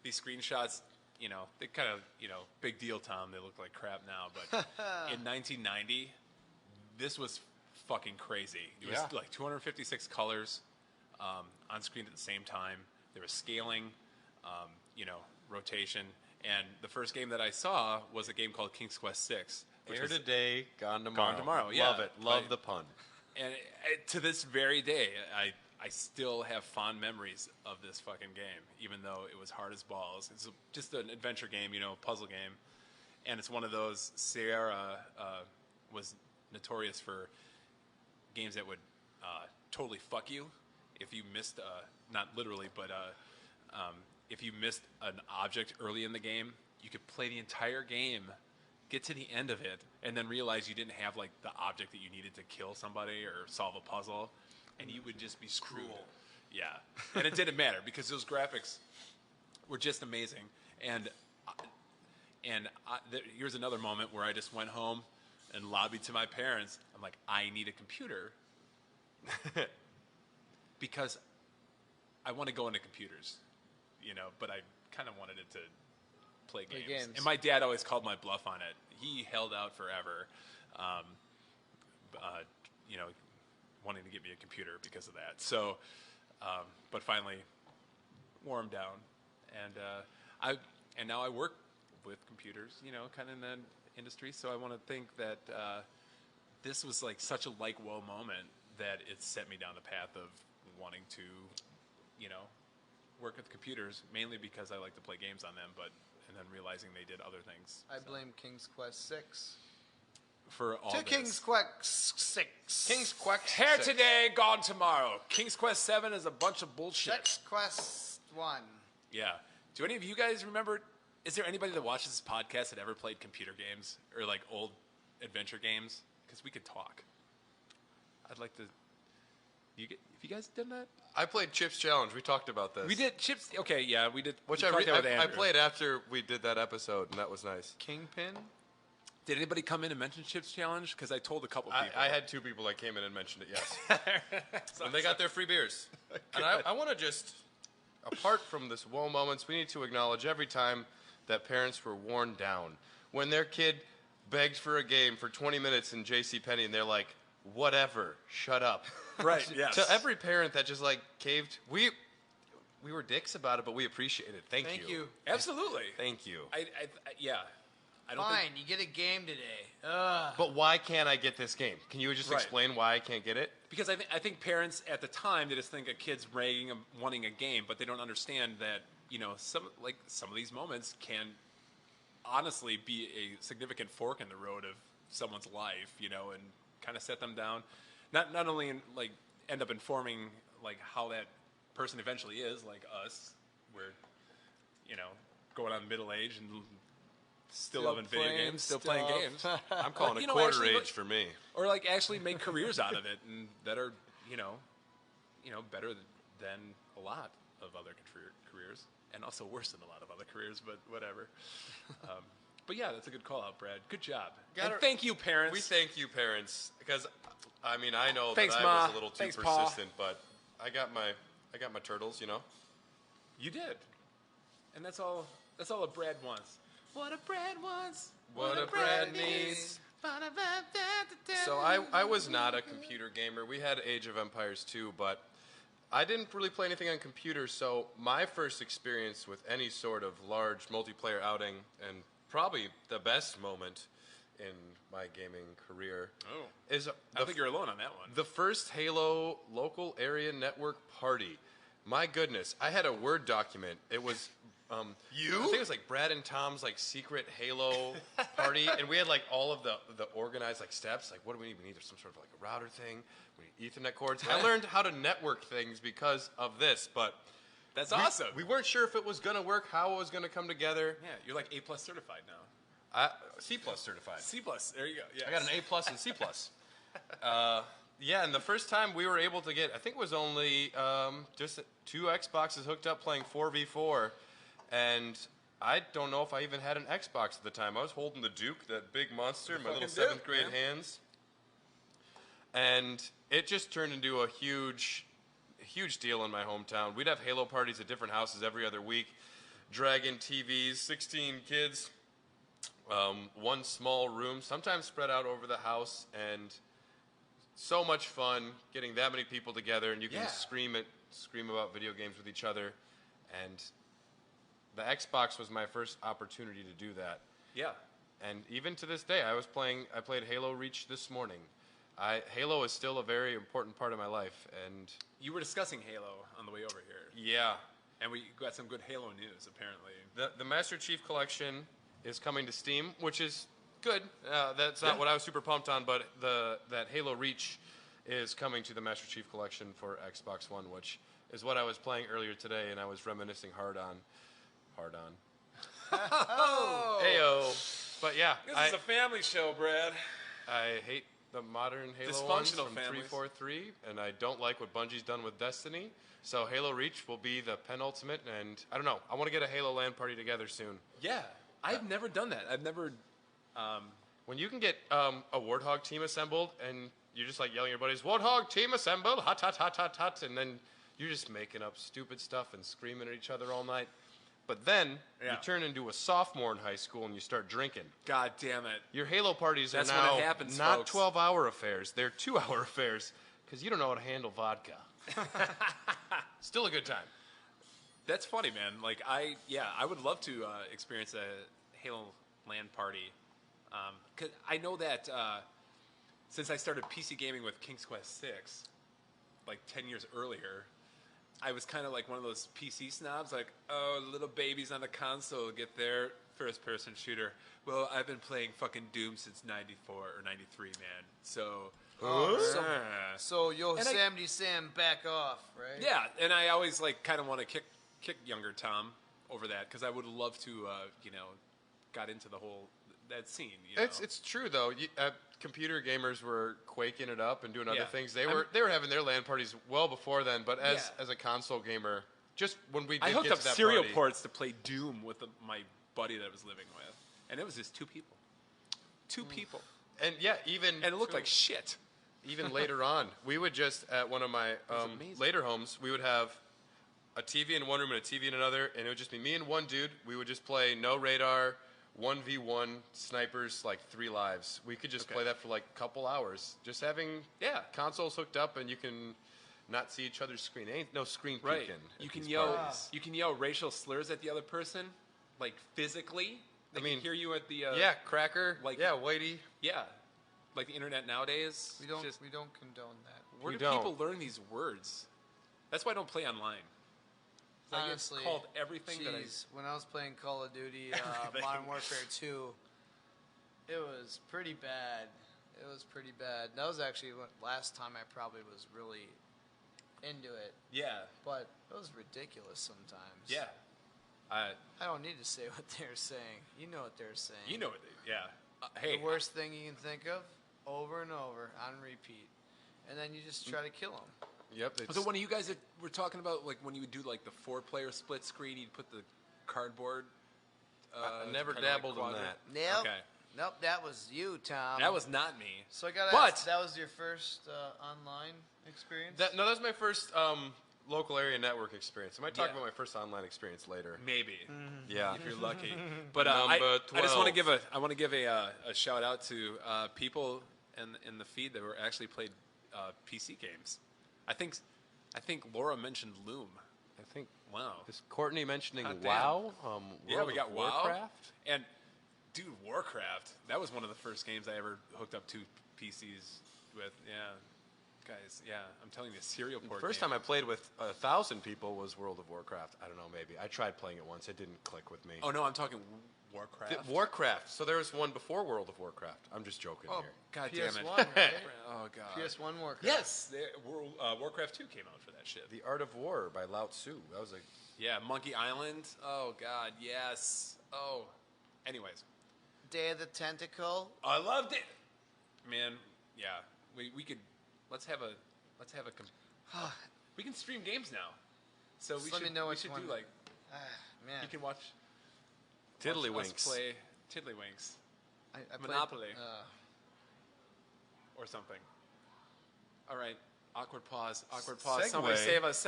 these screenshots, they kind of, big deal, Tom. They look like crap now, but in 1990, this was fucking crazy. It was like 256 colors on screen at the same time. There was scaling, rotation, and the first game that I saw was a game called King's Quest VI. Here today, gone tomorrow. Gone tomorrow, yeah. Love it. Love the pun. And to this very day, I still have fond memories of this fucking game, even though it was hard as balls. It's just an adventure game, puzzle game. And it's one of those, Sierra was notorious for games that would totally fuck you if you missed, not literally, but if you missed an object early in the game, you could play the entire game, get to the end of it, and then realize you didn't have like the object that you needed to kill somebody or solve a puzzle, and you would just be screwed. Cruel. Yeah, and it didn't matter because those graphics were just amazing. And here's another moment where I just went home and lobbied to my parents. I'm like, I need a computer because I want to go into computers, but I kind of wanted it to play games. And my dad always called my bluff on it. He held out forever, wanting to get me a computer because of that. So, but finally wore him down. And now I work with computers, kind of in that industry. So I want to think that this was like such a whoa moment that it set me down the path of wanting to, work with computers, mainly because I like to play games on them, and then realizing they did other things. I blame King's Quest 6. For all To this. King's Quest 6. King's Quest Here 6. today, gone tomorrow. King's Quest 7 is a bunch of bullshit. Sex Quest 1. Yeah. Do any of you guys remember, is there anybody that watches this podcast that ever played computer games or like old adventure games? Because we could talk. I'd like to. Have you guys done that? I played Chips Challenge. We talked about this. We did Chips. Okay, yeah, we did. Which we talked about I Andrew. played after we did that episode, and that was nice. Kingpin? Did anybody come in and mention Chips Challenge? Because I told a couple people. I had two people that came in and mentioned it, yes. And they got their free beers. And I want to just, apart from this woe moments, we need to acknowledge every time that parents were worn down. When their kid begged for a game for 20 minutes in JCPenney, and they're like, whatever, shut up. Right, yes. To every parent that just like caved, we were dicks about it, but we appreciate it. Thank you. Absolutely. Thank you. Yeah. I don't Fine, think, you get a game today. Ugh. But why can't I get this game? Can you just Right. explain why I can't get it? because I think parents at the time they just think a kid's ragging and wanting a game, but they don't understand that some of these moments can honestly be a significant fork in the road of someone's life, and kind of set them down. Not only end up informing how that person eventually is, like us, we're going on middle age and still loving video playing games, still playing stuff. games. I'm calling But, it quarter actually, age for me. Or actually make careers out of it, and that are better than a lot of other careers, and also worse than a lot of other careers. But whatever. But yeah, that's a good call out, Brad. Good job. And thank you, parents. We thank you, parents, because I know Thanks, that I Ma. was a little too Thanks, Pa. persistent, but I got my turtles, You did, and that's all a Brad wants. What a Brad wants. What a Brad needs. So I was not a computer gamer. We had Age of Empires 2, but I didn't really play anything on computers, so my first experience with any sort of large multiplayer outing, and probably the best moment in my gaming career, is I think you're alone on that one. the first Halo local area network party. My goodness, I had a Word document. It was I think it was like Brad and Tom's like secret Halo party, and we had like all of the organized like steps. Like, what do we need? We need some sort of like a router thing. We need Ethernet cords. I learned how to network things because of this, but That's awesome. we weren't sure if it was going to work, how it was going to come together. Yeah, you're like A+ certified now. C+ certified. C+. There you go. Yes. I got an A+ and C+. Yeah, and the first time we were able to get, I think it was only just 2 Xboxes hooked up playing 4v4, and I don't know if I even had an Xbox at the time. I was holding the Duke, that big monster, in my little 7th grade hands, and it just turned into a huge deal in my hometown. We'd have Halo parties at different houses every other week, drag in TVs, 16 kids, one small room, sometimes spread out over the house, and so much fun getting that many people together, and you can scream about video games with each other. And the Xbox was my first opportunity to do that. Yeah. And even to this day, I played Halo Reach this morning. Halo is still a very important part of my life, and You were discussing Halo on the way over here. yeah. And we got some good Halo news, apparently. The Master Chief Collection is coming to Steam, which is good. That's not what I was super pumped on, but that Halo Reach is coming to the Master Chief Collection for Xbox One, which is what I was playing earlier today, and I was reminiscing hard on. Oh! Ayo. But yeah, This is a family show, Brad. I hate the modern Halo Dysfunctional ones from families. 343, and I don't like what Bungie's done with Destiny. So Halo Reach will be the penultimate, and I don't know. I want to get a Halo LAN party together soon. Yeah. I've never done that. I've never... When you can get a Warthog team assembled, and you're just like yelling at your buddies, Warthog team assembled, hot, hot, hot, hot, hot, and then you're just making up stupid stuff and screaming at each other all night. But then you turn into a sophomore in high school and you start drinking. God damn it. Your Halo parties That's are when now it happens, not folks. 12-hour affairs. They're 2-hour affairs because you don't know how to handle vodka. Still a good time. That's funny, man. Like, I would love to experience a Halo LAN party. 'Cause I know that since I started PC gaming with King's Quest 6, like 10 years earlier, I was kind of like one of those PC snobs, like, oh, little babies on the console get their first-person shooter. Well, I've been playing fucking Doom since 94 or 93, man. So, So And Sam back off, right? yeah, and I always like kind of want to kick younger Tom over that because I would love to, got into the whole that scene. You know? It's true though. Computer gamers were quaking it up and doing other Yeah. things. They were having their LAN parties well before then. But as a console gamer, just when we did I hooked get up to that serial party, ports to play Doom with my buddy that I was living with, and it was just 2 people. 2 people, and even and it looked like shit. even later on, we would just at one of my amazing. later homes, we would have a TV in one room and a TV in another, and it would just be me and one dude. We would just play no radar. 1v1 snipers, like 3 lives. We could just play that for like a couple hours. Just having consoles hooked up, and you can not see each other's screen. Ain't no screen peeking. Right. at You can these yell. parties. You can yell racial slurs at the other person, like physically. They can hear you at the. cracker. like- whitey. Yeah. Like the internet nowadays. We don't Just, we don't condone that. where we do don't. people learn these words? That's why I don't play online. I Honestly, get called everything that I. when I was playing Call of Duty Everything. Modern Warfare 2, it was pretty bad. It was pretty bad. That was actually last time I probably was really into it, Yeah. but it was ridiculous sometimes. Yeah. I don't need to say what they're saying. You know what they're saying. You know it. Yeah. Hey. The worst thing you can think of, over and over on repeat, and then you just try to kill them. Yep. So one of you guys that were talking about, like when you would do like the 4-player split screen, you'd put the cardboard. I never kinda like dabbled in quadrant. that. Nope. Okay. Nope, that was you, Tom. That was not me. So I got to But- ask, that was your first online experience? That was my first local area network experience. I might talk Yeah. about my first online experience later. Maybe. Yeah. If you're lucky. But Number I just want to 12. give a shout out to people in the feed that were actually played PC games. I think Laura mentioned Loom. I think. Wow. Is Courtney mentioning Hot damn. WoW? Yeah, World we got of WoW. Warcraft? And dude, Warcraft. That was one of the first games I ever hooked up to PCs with. Yeah. Guys, yeah, I'm telling you, serial port First game. time I played with 1,000 people was World of Warcraft. I don't know, maybe. I tried playing it once. It didn't click with me. Oh, no, I'm talking Warcraft. Warcraft. So there was one before World of Warcraft. I'm just joking Oh, here. God damn it. PS1, right? Oh, God. PS1 Warcraft. Yes, Warcraft 2 came out for that shit. The Art of War by Lao Tzu. That was a... Yeah, Monkey Island. Oh, God, yes. Oh. Anyways. Day of the Tentacle. I loved it. Man, yeah. We could... Let's have a... we can stream games now. So Just we let should, me know we which should one. do, like... Man. You can watch Tiddlywinks. us play Tiddlywinks. I played, Monopoly. Or something. All right. Awkward pause. Segue. Somebody save us.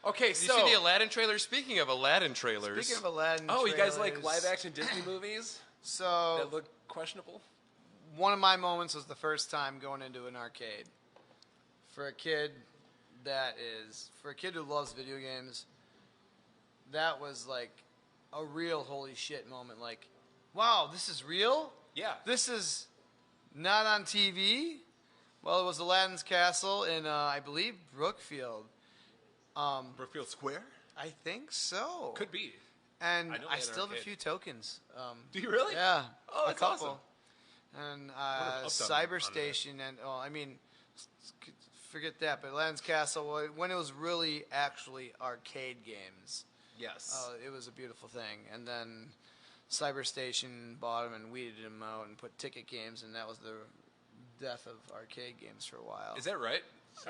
Okay, Did so... you see the Aladdin trailer? Speaking of Aladdin trailers... Speaking of Aladdin Oh, you guys like trailers, live-action Disney movies So, that look questionable? one of my moments was the first time going into an arcade. For a kid who loves video games, that was like a real holy shit moment. Like, wow, this is real? Yeah. This is not on TV? Well, it was Aladdin's Castle in, I believe, Brookfield. Brookfield Square? I think so. Could be. And I know they I had an still have a arcade. few tokens. Do you really? Yeah. Oh, a that's couple. awesome. And have upped on Cyberstation and forget that. But Aladdin's Castle, when it was really actually arcade games, Yes. it was a beautiful thing. And then Cyberstation bought them and weeded them out and put ticket games, and that was the death of arcade games for a while. Is that right?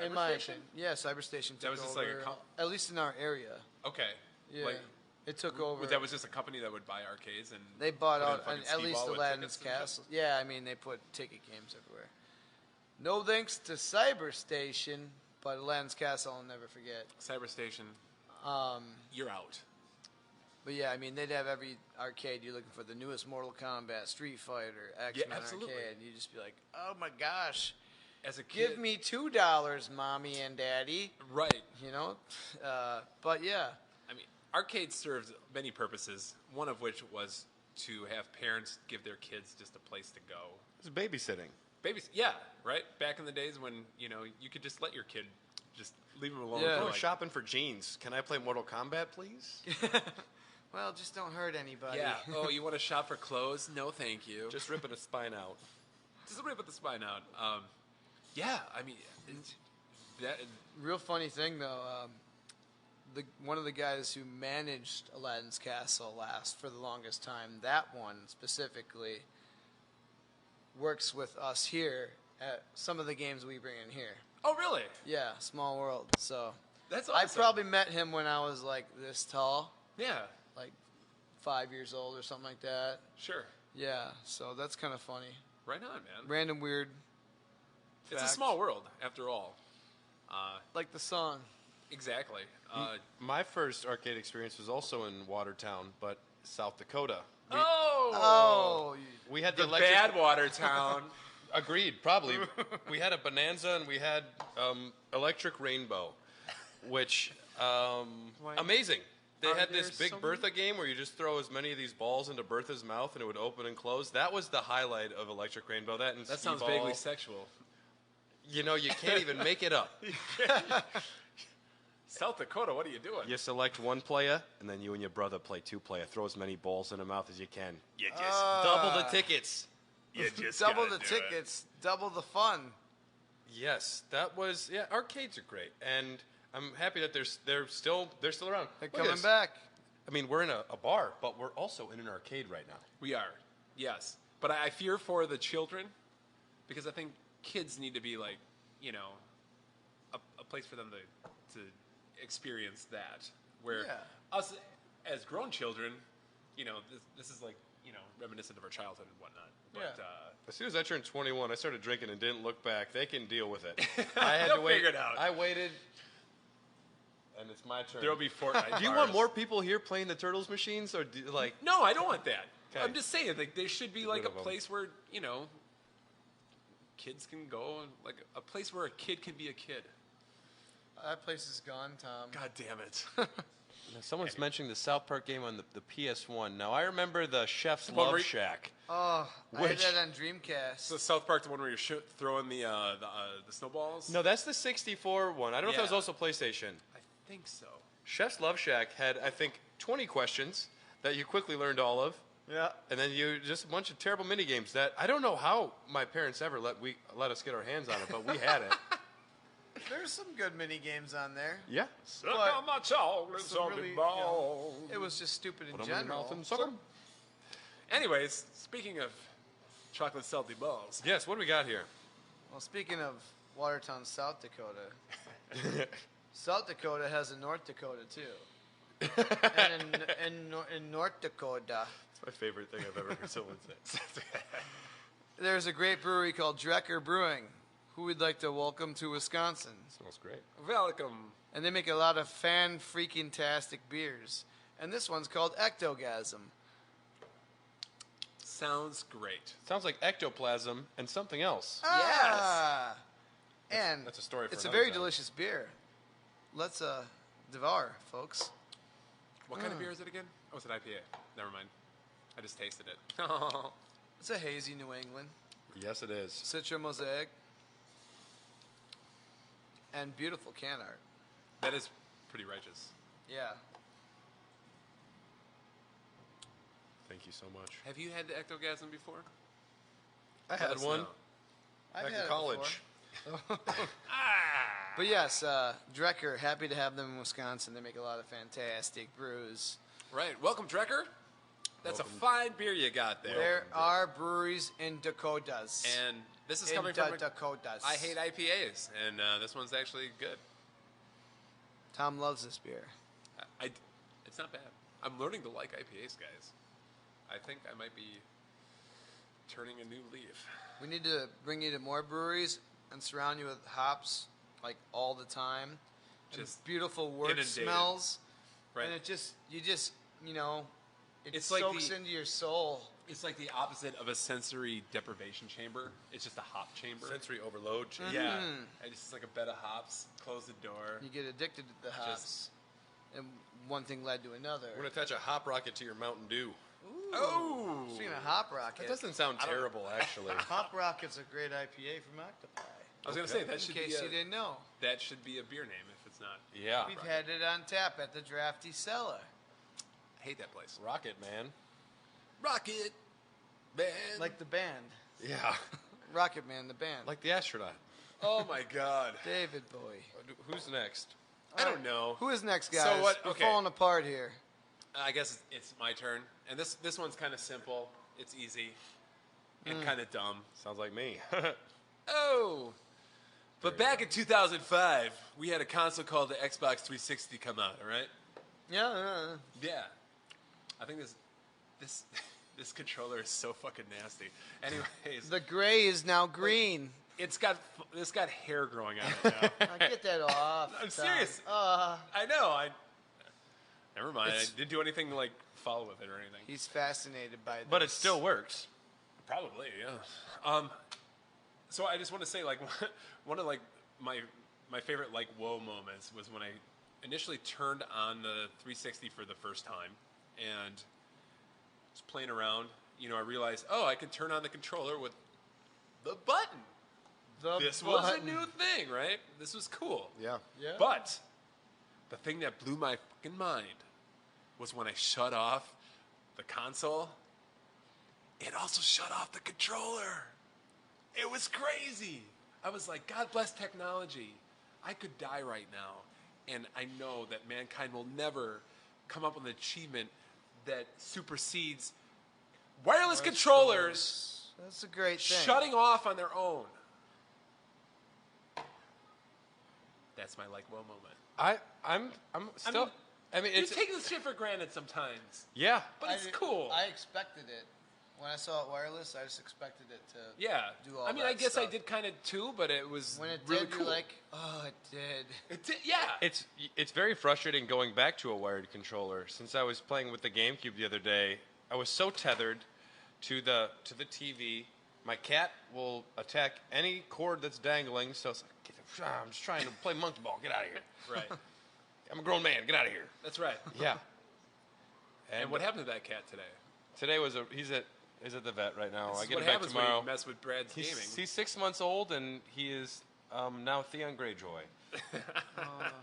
in my Cyberstation? opinion? Yeah, Cyberstation took That was just over. like a at least in our area. Okay. Yeah. Like, It took over. that was just a company that would buy arcades and They bought put in out fucking at least Speedball with Aladdin's tickets and shit? Castle. Yeah, I mean they put ticket games everywhere. No thanks to Cyberstation, but Aladdin's Castle I'll never forget. Cyberstation, you're out. But yeah, I mean they'd have every arcade you're looking for the newest Mortal Kombat, Street Fighter, X-Men absolutely. arcade. You'd just be like, oh my gosh, As a kid, give me $2, mommy and daddy. right. You know, but yeah. I mean, arcades served many purposes. One of which was to have parents give their kids just a place to go. It's babysitting. Babies, yeah, right. Back in the days when you could just let your kid just leave him alone. Yeah. for Oh, like, shopping for jeans. Can I play Mortal Kombat, please? Well, just don't hurt anybody. Yeah. Oh, you want to shop for clothes? No, thank you. Just ripping a spine out. Just rip the spine out. Yeah, I mean, that. Real funny thing though, one of the guys who managed Aladdin's Castle for the longest time, that one specifically, works with us here at some of the games we bring in here. Oh, really? Yeah, Small World. So That's I awesome. probably met him when I was like this tall, Yeah. like 5 years old or something like that. Sure. Yeah, so that's kind of funny. Right on, man. Random weird. It's a fact. small world, after all. Like the song. Exactly. My first arcade experience was also in Watertown, but South Dakota. Oh, We had the the electric... Badwater town. Agreed, probably. We had a Bonanza and we had Electric Rainbow, which amazing. They had this there big so Bertha game where you just throw as many of these balls into Bertha's mouth and it would open and close. That was the highlight of Electric Rainbow. That and That skee sounds ball. vaguely sexual. You know, you can't even make it up. South Dakota, what are you doing? You select one player, and then you and your brother play two player. Throw as many balls in the mouth as you can. You just, Double the tickets. you just double gotta the do it. tickets, double the fun. Yes, that was arcades are great, and I'm happy that they're still around. They're Look at coming this. back. I mean, we're in a bar, but we're also in an arcade right now. We are, yes. But I fear for the children because I think kids need to be like, a place for them to experience that. Where Yeah. us as grown children, this is like, reminiscent of our childhood and whatnot. But As soon as I turned 21, I started drinking and didn't look back. They can deal with it. I had They'll to wait. figure it out. I waited, and it's my turn. there'll be Fortnite Do you bars. want more people here playing the Turtles machines, or like? No, I don't want that. Okay. I'm just saying, like, there should be like rid a of 'em. place where kids can go, and like a place where a kid can be a kid. That place is gone, Tom. God damn it. Now, someone's mentioning the South Park game on the PS1. Now, I remember the Chef's one where Love you- Shack. Oh, I Which- had that on Dreamcast. So South Park, the one where you're throwing the snowballs? No, that's the 64 one. I don't know if that was Yeah. also PlayStation. I think so. Chef's Love Shack had, I think, 20 questions that you quickly learned all of. Yeah. And then you just a bunch of terrible mini games that I don't know how my parents ever let us get our hands on it, but we had it. There's some good mini games on there. Yeah. Suck But on my chocolate some salty really, balls. It was just stupid in Put 'em in your general. mouth and suck 'em. Anyways, speaking of chocolate salty balls, Yes, what do we got here? Well, speaking of Watertown, South Dakota, South Dakota has a North Dakota too. And in North Dakota, That's my favorite thing I've ever heard someone say. there's a great brewery called Drecker Brewing, who we'd like to welcome to Wisconsin. Smells great. welcome. And they make a lot of fan-freaking-tastic beers. And this one's called Ectogasm. Sounds great. Sounds like ectoplasm and something else. Ah! And That's a story for it's a another very time. delicious beer. Let's devour, folks. What kind of beer is it again? Oh, it's an IPA. Never mind. I just tasted it. It's a hazy New England. Yes, it is. Citra Mosaic. And beautiful can art. That is pretty righteous. Yeah. Thank you so much. Have you had the ectogasm before? I Let had us one know. I've back had in it college. before. But yes, Drecker, happy to have them in Wisconsin. They make a lot of fantastic brews. Right. Welcome, Drecker. That's a fine beer you got there. There are breweries in Dakotas. And this is in coming from. Dakotas. I hate IPAs, and this one's actually good. Tom loves this beer. It's not bad. I'm learning to like IPAs, guys. I think I might be turning a new leaf. We need to bring you to more breweries and surround you with hops like all the time. And Just beautiful wood inundated. smells. Right. And it just it It's like soaks the- into your soul. It's like the opposite of a sensory deprivation chamber. It's just a hop chamber. Sensory overload. Yeah. And it's just like a bed of hops. Close the door. You get addicted to the hops. And one thing led to another. We're going to attach a hop rocket to your Mountain Dew. Oh! Speaking of Hop Rocket, That doesn't sound terrible, actually. Hop Rocket's a great IPA from Octopi. I was going to say, that In should be case you didn't know. that should be a beer name if it's not. Yeah. We've had it on tap at the Drafty Cellar. I hate that place. Rocket, man. Rocket Man. Like the band. Yeah. Rocket Man, the band. Like the astronaut. oh my God. David Bowie. Who's next? I don't know. Who is next, guys? So what- We're okay. falling apart here. I guess it's my turn. And this one's kind of simple. It's easy. And kind of dumb. Sounds like me. Oh. But back in 2005, we had a console called the Xbox 360 come out, all right? Yeah. Yeah. I think this controller is so fucking nasty. Anyways, The gray is now green. it's got hair growing on it now. Now get that off. I'm Tom. serious. I know. Never mind. I didn't do anything to like follow with it or anything. He's fascinated by this. But it still works. Probably, yeah. So I just want to say, like, one of like my favorite like whoa moments was when I initially turned on the 360 for the first time and was playing around. You know, I realized, I can turn on the controller with the button. This was a new thing, right? This was cool. Yeah. Yeah. But the thing that blew my fucking mind was when I shut off the console, it also shut off the controller. It was crazy. I was like, God bless technology. I could die right now. And I know that mankind will never come up with an achievement that supersedes wireless controllers That's a great thing. shutting off on their own. That's my like whoa moment. I'm still. You it's take this shit for granted sometimes, yeah. but it's cool. I expected it. When I saw it wireless, I just expected it to yeah. do all I mean, that I guess I stuff. did kind of too, but it was When it really did, cool. you're like, oh, it did. It did, yeah. It's very frustrating going back to a wired controller. Since I was playing with the GameCube the other day, I was so tethered to the TV. My cat will attack any cord that's dangling, so it's like, get the I'm just trying to play monkey ball. Get out of here. Right. I'm a grown man. Get out of here. That's right. Yeah. And what happened to that cat today? Today he's at the vet right now. This I is get what him back happens tomorrow. when you mess with Brad's gaming. He's 6 months old, and he is now Theon Greyjoy.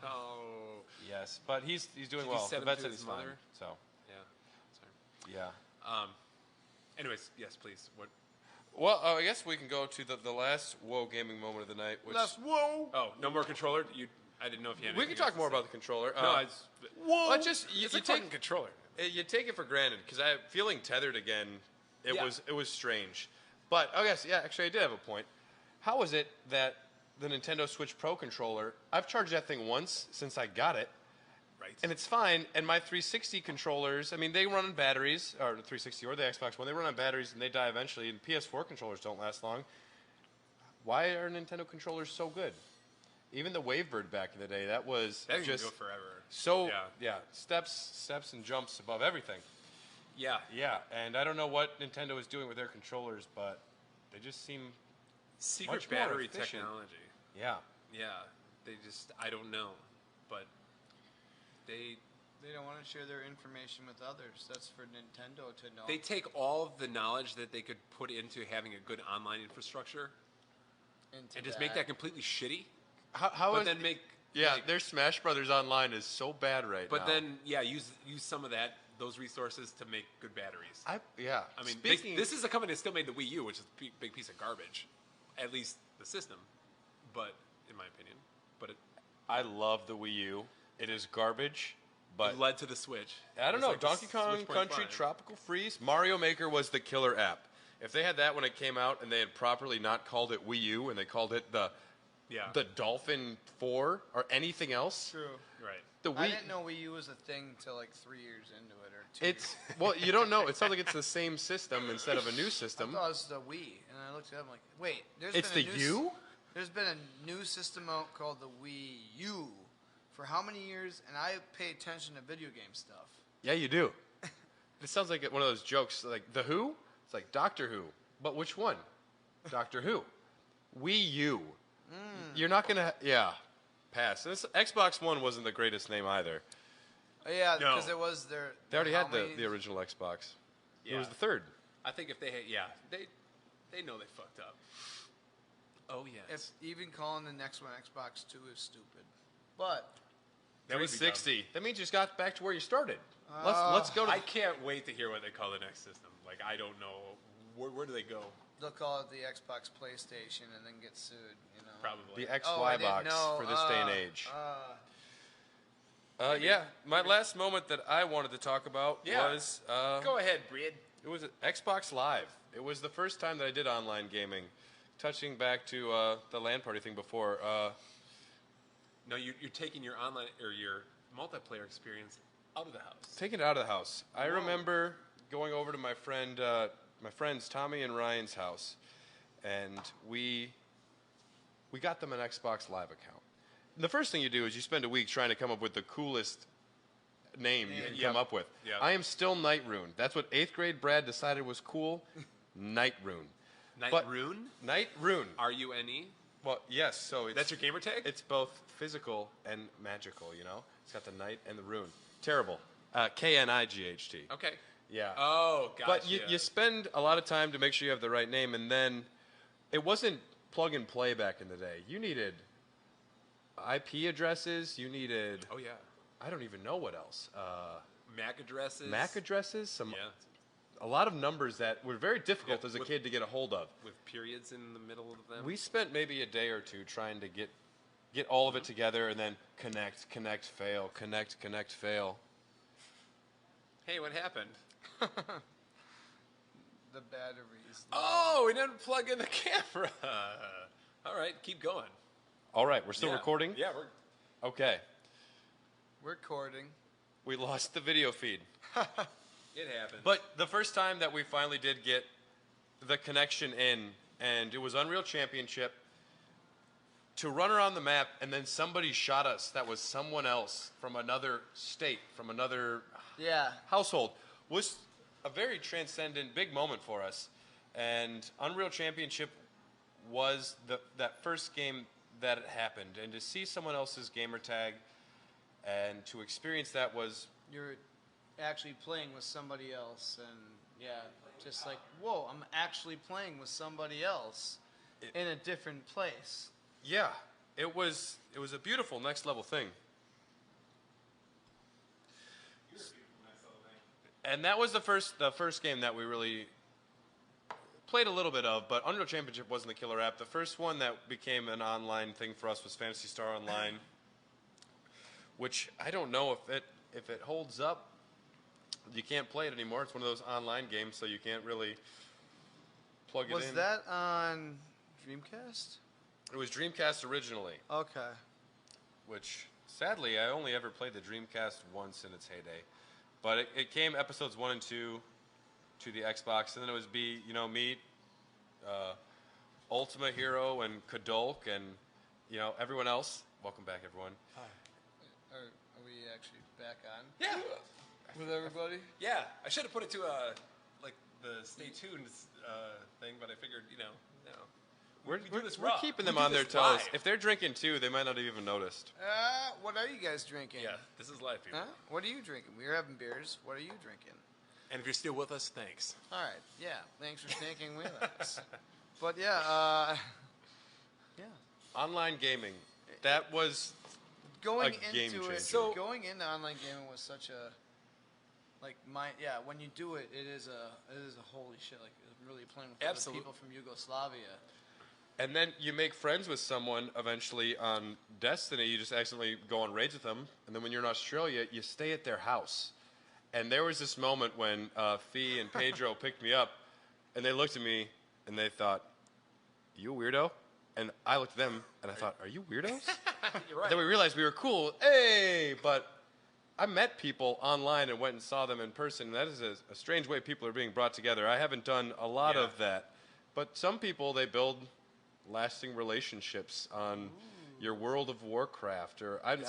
Oh. Yes, but he's doing Did well. he set The him vet to said his he's fine. mother? So, Yeah. Sorry. yeah. Anyways, yes, please. What? Well, I guess we can go to the last whoa gaming moment of the night. Which whoa. Oh, no more controller. I didn't know if you had. we can talk more about the controller. No, whoa. Well, just you it's a take fucking controller. you take it for granted because feeling tethered again. It Yeah. was strange, but I guess actually I did have a point. How is it that the Nintendo Switch Pro controller? I've charged that thing once since I got it. Right. And it's fine. And my 360 controllers, I mean, they run on batteries, or the 360 or the Xbox One, they run on batteries and they die eventually. And PS4 controllers don't last long. Why are Nintendo controllers so good? Even the Wavebird back in the day, that was That can just go forever. so Yeah. steps and jumps above everything. Yeah. Yeah, and I don't know what Nintendo is doing with their controllers, but they just seem Secret much more battery efficient. technology. yeah. Yeah. I don't know, but they don't want to share their information with others. That's for Nintendo to know. they take all of the knowledge that they could put into having a good online infrastructure Into and just make that completely shitty. How But is then make their Smash Brothers Online is so bad right now. But then use some of those resources to make good batteries. I mean, speaking, this is a company that still made the Wii U, which is a big piece of garbage, at least the system. But in my opinion, I love the Wii U. It is garbage, but it led to the Switch. I don't It's know. like the Donkey Kong Switch Country 0.5. Tropical Freeze, Mario Maker was the killer app. If they had that when it came out and they had properly not called it Wii U and they called it the Dolphin 4 or anything else, True. Right. the Wii. I didn't know Wii U was a thing till like 3 years into it or 2 It's well, you don't know. It sounds like it's the same system instead of a new years. I system. thought it was the Wii, and I looked it up. I'm like, wait, It's the U. There's been a new system out called the Wii U for how many years? And I pay attention to video game stuff. Yeah, you do. It sounds like one of those jokes, like the Who. It's like Doctor Who, but which one? Doctor Who. Wii U. You're not gonna. Pass. This Xbox One wasn't the greatest name either. Oh, yeah, No. because it was their. They already how had many- the original Xbox. It Yeah. was the third. I think if they had, they know they fucked up. Oh yeah. If even calling the next one Xbox 2 is stupid, but That would be 360. That means you just got back to where you started. Let's go to. I can't wait to hear what they call the next system. Like I don't know where do they go? they'll call it the Xbox PlayStation and then get sued. You know. Probably. the I XY didn't box know. for this day and age. Uh, My last moment that I wanted to talk about was Go ahead, Breed. it was Xbox Live. It was the first time that I did online gaming. Touching back to the LAN party thing before. No, you're taking your online or your multiplayer experience out of the house. Taking it out of the house. I remember going over to my friends Tommy and Ryan's house, and we got them an Xbox Live account. The first thing you do is you spend a week trying to come up with the coolest name you can come up with. Yep. I am still Nightrune. That's what 8th grade Brad decided was cool. Nightrune. But- Rune? Nightrune. R-U-N-E? Well, yes. So That's your gamer tag? It's both physical and magical. You know, it's got the night and the rune. Terrible. K-N-I-G-H-T. Okay. Yeah. Oh, gotcha. But you spend a lot of time to make sure you have the right name, and then it wasn't plug and play back in the day. You needed IP addresses. You needed Oh, yeah. I don't even know what else. MAC addresses. MAC addresses. Yeah. A lot of numbers that were very difficult Yeah, as a with- kid to get a hold of. With periods in the middle of them. We spent maybe a day or two trying to get all of it together, and then connect, fail, connect, fail. Hey, what happened? the batteries. Oh, we didn't plug in the camera. All right, keep going. All right, we're still Yeah. recording? Yeah, we're. Okay. Recording. We lost the video feed. It happens. But the first time that we finally did get the connection in, and it was Unreal Championship, to run around the map, and then somebody shot us that was someone else from another state, from another Yeah. household, was a very transcendent, big moment for us. And Unreal Championship was that first game that it happened, and to see someone else's gamer tag, and to experience that was You're actually playing with somebody else, and just like, whoa, I'm actually playing with somebody else in a different place. yeah, it was a beautiful next level thing. And that was the first game that we really played a little bit of, but Unreal Championship wasn't the killer app. The first one that became an online thing for us was Phantasy Star Online, which I don't know if it holds up. You can't play it anymore. It's one of those online games, so you can't really plug it in. Was that on Dreamcast? It was Dreamcast originally, Okay. which sadly I only ever played the Dreamcast once in its heyday. But it came episodes 1 and 2 to the Xbox, and then it was me, Ultima Hero, and Kadolk, and everyone else. Welcome back, everyone. Are we actually back on? Yeah. With everybody? Yeah. I should have put it to like the stay tuned thing, but I figured, no. We're do this we're raw. keeping We them do on their this toes. live. If they're drinking too, they might not have even noticed. What are you guys drinking? Yeah, this is live, people. Huh? What are you drinking? We're having beers. What are you drinking? And if you're still with us, thanks. All right. Yeah. Thanks for sticking with us. But yeah. Online gaming. That was Going A game into changer. it. So- Going into online gaming was such a when you do it, it is a holy shit. Like really playing with other Absolute- people from Yugoslavia. And then you make friends with someone eventually on Destiny. You just accidentally go on raids with them. And then when you're in Australia, you stay at their house. And there was this moment when Fee and Pedro picked me up, and they looked at me, and they thought, you a weirdo? And I looked at them, and I thought, are you weirdos? You're right. Then we realized we were cool. Hey! But I met people online and went and saw them in person. That is a strange way people are being brought together. I haven't done a lot of that. But some people, they build lasting relationships on your World of Warcraft. Or I'm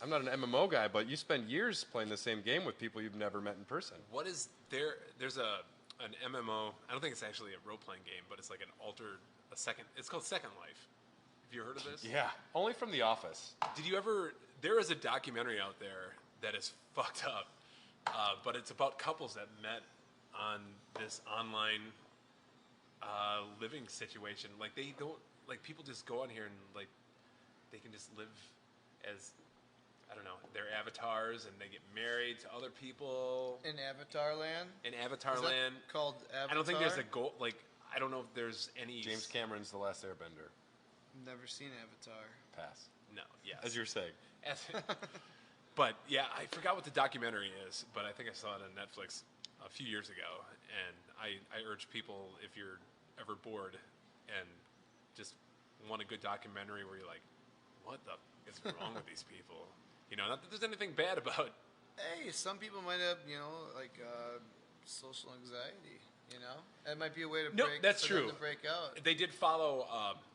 not an MMO guy, but you spend years playing the same game with people you've never met in person. What is there? There's an MMO. I don't think it's actually a role-playing game, but it's like it's called Second Life. Have you heard of this? Yeah, only from The Office. Did you ever? There is a documentary out there that is fucked up, but it's about couples that met on this online living situation. Like they don't like people just go on here and like they can just live as I don't know their avatars and they get married to other people In Avatar Land? in Avatar Is that Land. called Avatar? I don't think there's a goal. Like I don't know if there's any James Cameron's The Last Airbender. Never seen Avatar. Pass. No, yes. As you were saying. But yeah, I forgot what the documentary is, but I think I saw it on Netflix a few years ago, and I urge people if you're ever bored and just want a good documentary where you're like, what the is wrong with these people? Not that there's anything bad about. Hey, some people might have, social anxiety. That might be a way to No, break. that's for them true. to break out. They did follow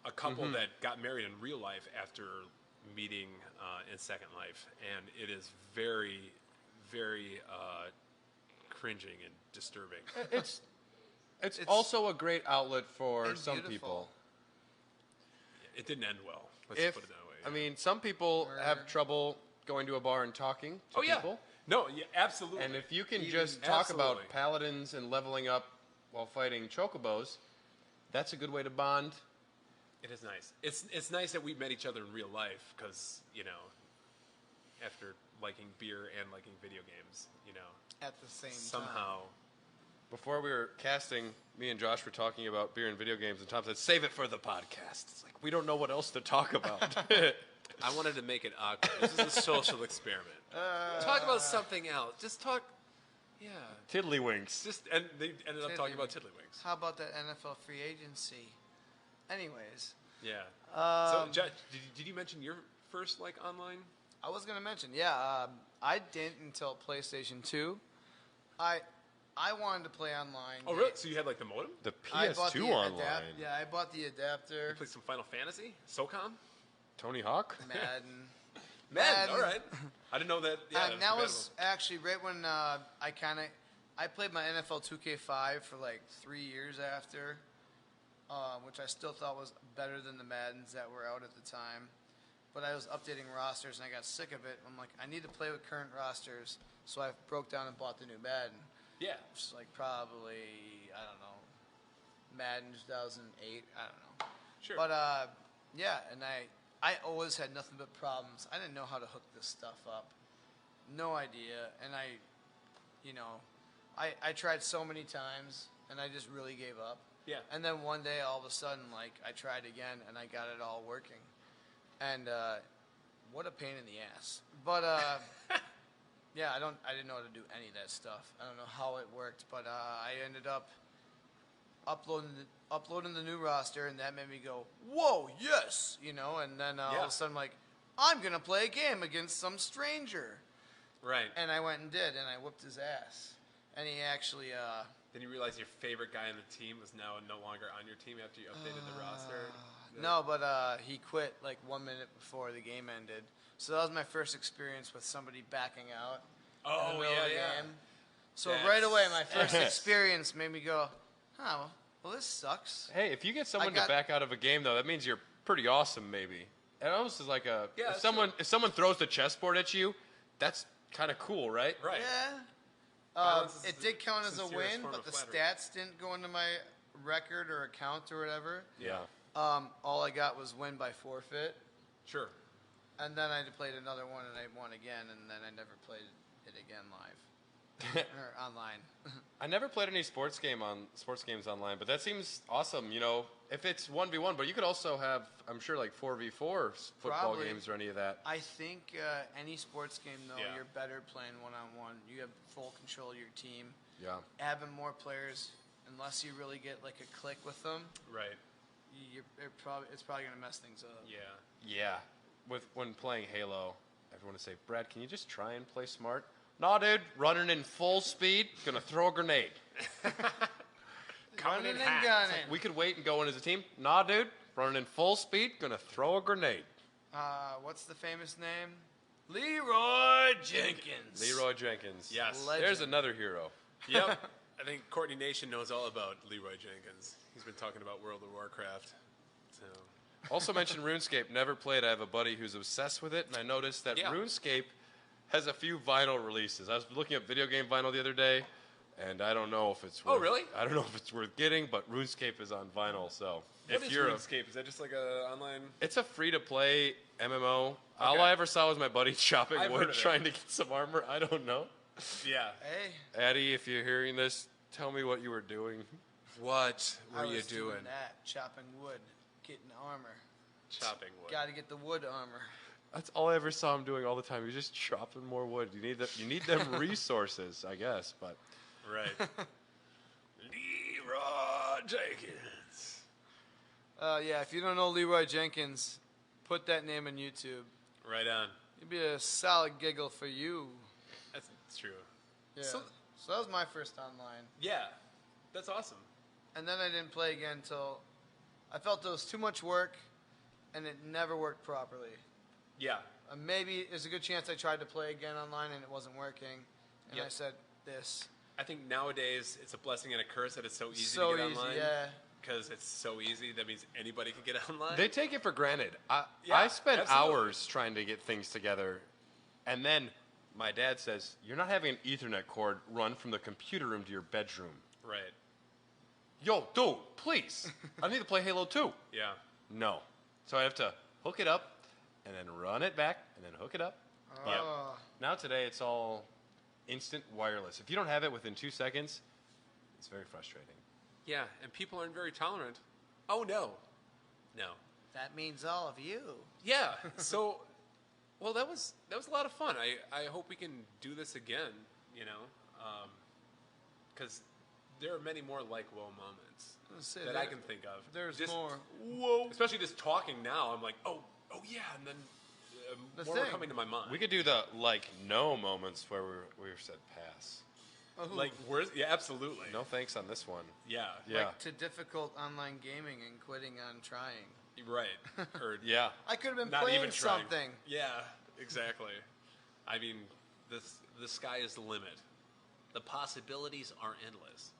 a couple that got married in real life after meeting in Second Life, and it is very, very cringing and disturbing. It's also a great outlet for and some beautiful. people. It didn't end well. Let's If put it that way. I mean, some people have Murder. trouble going to a bar and talking to oh yeah, people. no, yeah, absolutely. And if you can Even- just talk Absolutely. about paladins and leveling up while fighting chocobos, that's a good way to bond. It is nice. It's nice that we met each other in real life because after liking beer and liking video games, At the same time. somehow. Before we were casting, me and Josh were talking about beer and video games, and Tom said, save it for the podcast. It's like, we don't know what else to talk about. I wanted to make it awkward. This is a social experiment. Talk about something else. Just talk. Yeah. Tiddlywinks. And they ended up talking about Tiddlywinks. How about that NFL free agency? Anyways, Yeah. So, Josh, did you mention your first online? I was gonna mention, I didn't until PlayStation 2. I wanted to play online. Oh, really? So you had like the modem? The I bought PS2 the online. I bought the adapter. You played some Final Fantasy? SOCOM? Tony Hawk? Madden. Man, all right. I didn't know that. Yeah, And that was actually right when I played my NFL 2K5 for like 3 years after. which I still thought was better than the Maddens that were out at the time. But I was updating rosters, and I got sick of it. I'm like, I need to play with current rosters, so I broke down and bought the new Madden. Yeah. Which is like probably, I don't know, Madden 2008, I don't know. Sure. But, yeah, and I always had nothing but problems. I didn't know how to hook this stuff up. No idea. And I tried so many times, and I just really gave up. Yeah. And then one day, all of a sudden, like, I tried again, and I got it all working. And what a pain in the ass. But, yeah, I didn't know how to do any of that stuff. I don't know how it worked, but I ended up uploading the new roster, and that made me go, whoa, yes, and then all of a sudden, like, I'm going to play a game against some stranger. Right. And I went and did, and I whooped his ass. And he actually, Then you realize your favorite guy on the team was now no longer on your team after you updated the roster? no, but he quit like 1 minute before the game ended. So that was my first experience with somebody backing out in the middle of the game. So right away, my first experience made me go, oh, well, this sucks. Hey, if you get someone to back out of a game, though, that means you're pretty awesome, maybe. It almost is like if someone throws the chessboard at you, that's kind of cool, right? Right. Yeah. It did count as a win, but the stats didn't go into my record or account or whatever. Yeah. All I got was win by forfeit. Sure. And then I played another one, and I won again, and then I never played it again live. Or online. I never played any sports games online, but that seems awesome. If it's 1v1, but you could also have, I'm sure, like 4v4 football games or any of that. I think any sports game, though, you're better playing one-on-one. You have full control of your team. Yeah. Having more players, unless you really get like a click with them, Right. it's probably going to mess things up. Yeah. Yeah. When playing Halo, everyone would say, Brad, can you just try and play smart? Nah, dude, running in full speed, gonna throw a grenade. Running and gunning. We could wait and go in as a team. Nah, dude, running in full speed, gonna throw a grenade. What's the famous name? Leroy Jenkins. Leroy Jenkins. Yes. Legend. There's another hero. Yep. I think Courtney Nation knows all about Leroy Jenkins. He's been talking about World of Warcraft. So. Also mentioned RuneScape. Never played. I have a buddy who's obsessed with it, and I noticed that RuneScape has a few vinyl releases. I was looking up video game vinyl the other day, and I don't know if it's worth, really? I don't know if it's worth getting, but RuneScape is on vinyl. So What is RuneScape? Is that just like a online? It's a free-to-play MMO. Okay. All I ever saw was my buddy chopping wood, trying to get some armor. I don't know. Yeah. Hey. Addie, if you're hearing this, tell me what you were doing. What were you doing? doing? That, chopping wood, getting armor. Chopping wood. Got to get the wood armor. That's all I ever saw him doing all the time. He was just chopping more wood. You need them resources, I guess, but. Right. Leroy Jenkins. Yeah, if you don't know Leroy Jenkins, put that name on YouTube. Right on. It'd be a solid giggle for you. That's true. Yeah. So that was my first online. Yeah. That's awesome. And then I didn't play again until I felt it was too much work, and it never worked properly. Yeah. Maybe there's a good chance I tried to play again online and it wasn't working. And I said, this. I think nowadays it's a blessing and a curse that it's so easy So to get easy, online. yeah. Because it's so easy, that means anybody can get online. They take it for granted. I spent hours trying to get things together, and then my dad says, you're not having an Ethernet cord run from the computer room to your bedroom. Right. Yo, dude, please. I need to play Halo 2. Yeah. No. So I have to hook it up, and then run it back, and then hook it up. Yep. Now today it's all instant wireless. If you don't have it within 2 seconds, it's very frustrating. Yeah, and people aren't very tolerant. Oh, no. No. That means all of you. Yeah. So, well, that was a lot of fun. I hope we can do this again, because there are many more like whoa moments that I can think of. There's just, more. Whoa. Especially just talking now, I'm like, oh yeah, and then more are coming to my mind. We could do the no moments where we said pass. Like, yeah, absolutely. No thanks on this one. Yeah. Like to difficult online gaming and quitting on trying. Right. Or yeah. I could have been not playing even trying. something. Yeah, exactly. I mean, the sky is the limit. The possibilities are endless.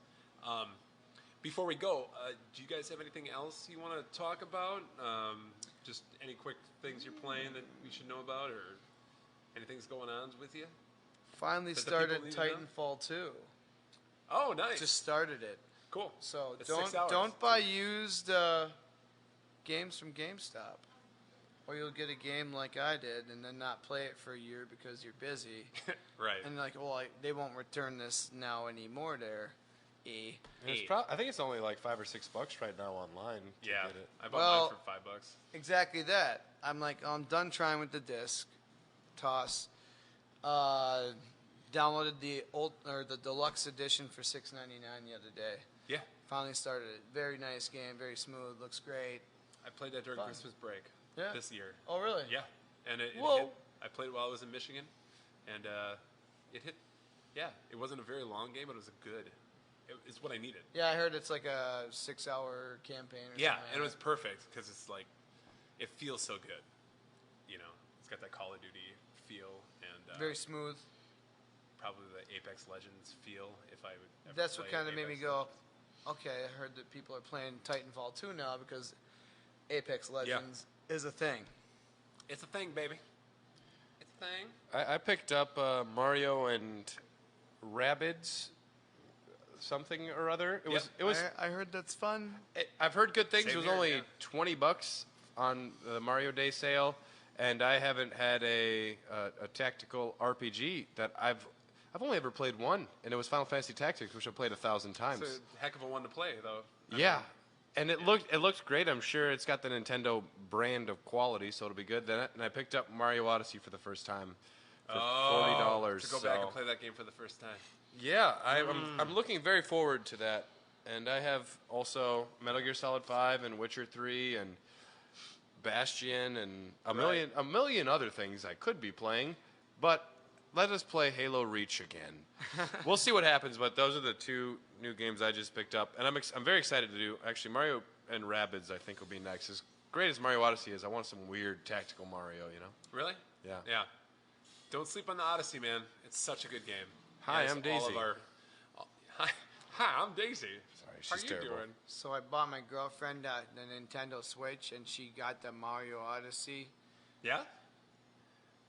Before we go, do you guys have anything else you want to talk about? Just any quick things you're playing that we should know about, or anything's going on with you? Finally That the people started need to know? Titanfall 2. Oh, nice. Just started it. cool. So That's 6 hours. don't buy used games from GameStop, or you'll get a game like I did and then not play it for a year because you're busy. Right. And like, well, they won't return this now anymore. There, And I think it's only like $5 or $6 right now online to Yeah, get it. I bought Well- mine for $5. exactly that. I'm like, I'm done trying with the disc. Toss. Downloaded the the deluxe edition for $6.99 the other day. Yeah, Finally started it. Very nice game. Very smooth. Looks great. I played that during Fun. Christmas break Yeah. this year. Oh, really? Yeah, and it Whoa. hit. I played it while I was in Michigan, and it hit. Yeah, it wasn't a very long game, but it was a good. It's what I needed. Yeah, I heard it's like a 6-hour campaign. Or Yeah, something and it was like perfect because it's like, it feels so good. You know, it's got that Call of Duty feel and that. Very smooth. probably the Apex Legends feel. If I would. Ever That's what play kind of made me Apex go, okay, I heard that people are playing Titanfall 2 now because Apex Legends is a thing. It's a thing, baby. It's a thing. I picked up Mario and Rabbids, something or other. It was. I heard that's fun. I've heard good things. Same It was here, only yeah. $20 on the Mario Day sale, and I haven't had a tactical RPG that I've only ever played one, and it was Final Fantasy Tactics, which I've played 1,000 times. It's a heck of a one to play, though. I Yeah, mean, and it looked great. I'm sure it's got the Nintendo brand of quality, so it'll be good. Then and I picked up Mario Odyssey for the first time for $40. To go back so- and play that game for the first time. Yeah, I'm looking very forward to that. And I have also Metal Gear Solid 5 and Witcher 3 and Bastion and a million other things I could be playing. But let us play Halo Reach again. We'll see what happens, but those are the two new games I just picked up. And I'm very excited to do. Actually, Mario and Rabbids I think will be next. As great as Mario Odyssey is, I want some weird tactical Mario, you know? Really? Yeah. Yeah. Don't sleep on the Odyssey, man. It's such a good game. Hi, Yes, I'm Daisy. Hi, I'm Daisy. Sorry, How she's you terrible. doing? So I bought my girlfriend the Nintendo Switch, and she got the Mario Odyssey. Yeah?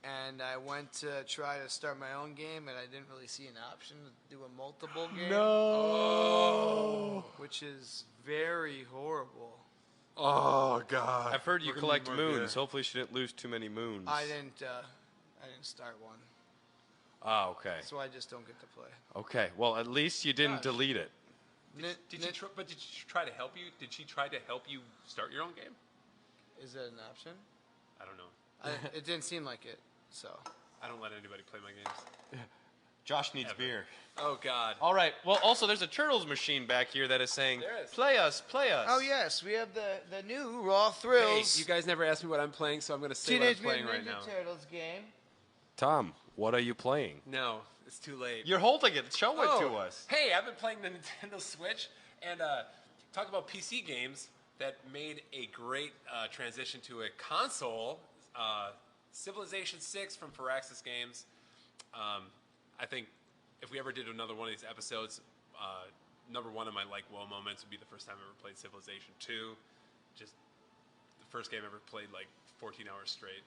And I went to try to start my own game, and I didn't really see an option to do a multiple game. No. Which is very horrible. Oh God! I've heard you We're gonna collect need more moons. beer. Hopefully, she didn't lose too many moons. I didn't start one, Ah, okay. so I just don't get to play. Okay. Well, at least you didn't Gosh. delete it. Did she try to help you? Did she try to help you start your own game? Is that an option? I don't know. It didn't seem like it. So I don't let anybody play my games. Josh needs Ever. beer. Oh, God. All right. Well, also, there's a Turtles machine back here that is saying, There is. "Play us, play us." oh yes, we have the new Raw Hey, Thrills you guys never asked me what I'm playing, so I'm going to say Teenage what I'm Mutant playing right Ninja now. Turtles game. Tom, what are you playing? No, it's too late. You're holding it. Show it to us. Hey, I've been playing the Nintendo Switch, and talk about PC games that made a great transition to a console. Civilization 6 from Firaxis Games. I think if we ever did another one of these episodes, number one of my like whoa moments would be the first time I ever played Civilization 2. Just the first game I ever played like 14 hours straight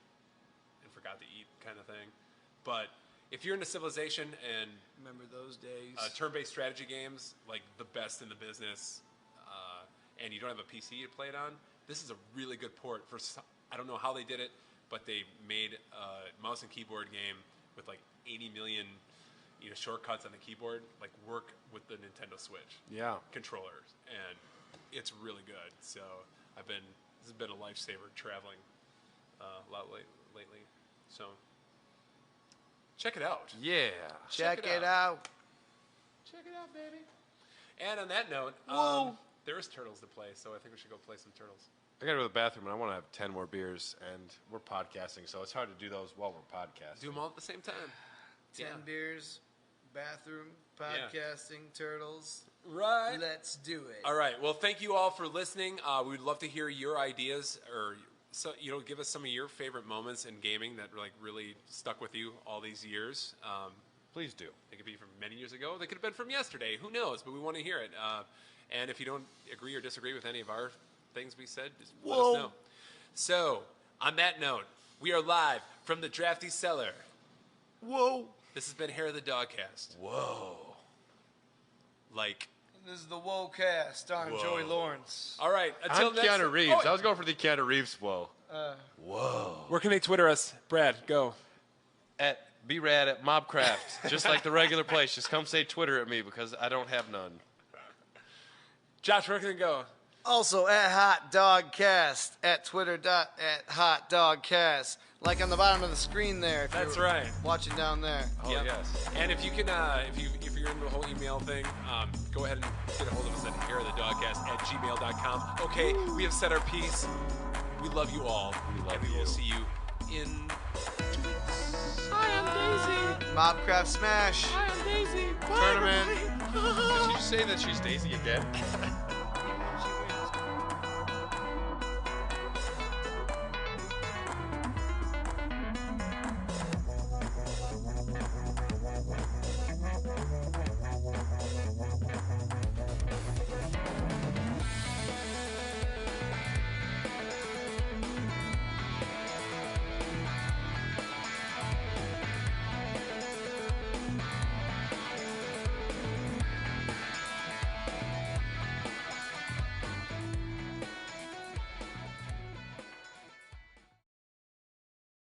and forgot to eat kind of thing. But if you're into Civilization and Remember those days? turn-based strategy games, like the best in the business, and you don't have a PC to play it on, this is a really good port. I don't know how they did it, but they made a mouse and keyboard game with like 80 million shortcuts on the keyboard, like work with the Nintendo Switch Yeah. controllers, and it's really good. So this has been a lifesaver traveling a lot lately. So check it out. Yeah. Check it it out. out. Check it out, baby. And on that note, Whoa. there is Turtles to play, so I think we should go play some Turtles. I gotta go to the bathroom, and I want to have 10 more beers, and we're podcasting, so it's hard to do those while we're podcasting. Do them all at the same time. 10 Yeah. beers, bathroom, podcasting, turtles. Right. Let's do it. All right. Well, thank you all for listening. We would love to hear your ideas, or give us some of your favorite moments in gaming that like really stuck with you all these years. Please do. They could be from many years ago. They could have been from yesterday. Who knows? But we want to hear it. And if you don't agree or disagree with any of our things we said, just let us know. So, on that note, we are live from the Drafty Cellar. Whoa. This has been Hair of the Dogcast. Whoa. Like, This is the Whoa Cast starring Joey Lawrence. all right, until I'm next Keanu Reeves. Oh, I was going for the Keanu Reeves whoa. Whoa. where can they Twitter us? Brad, go. At B-Rad at Mobcraft. Just like the regular place. Just come say Twitter at me because I don't have none. Josh, where can they go? Also at Hot Dog Cast at Twitter.at@HotDogCast. Like on the bottom of the screen there. If That's you're right. Watching down there. Oh, Yep. yes. And if you can, if you're into the whole email thing, go ahead and get a hold of us at hairofthedogcast@gmail.com. Okay, we have said our piece. We love you all. We love and we you. will see you in 2 weeks. Hi, I'm Daisy. Mobcraft Smash. Hi, I'm Daisy. Tournament. Did you say that she's Daisy again?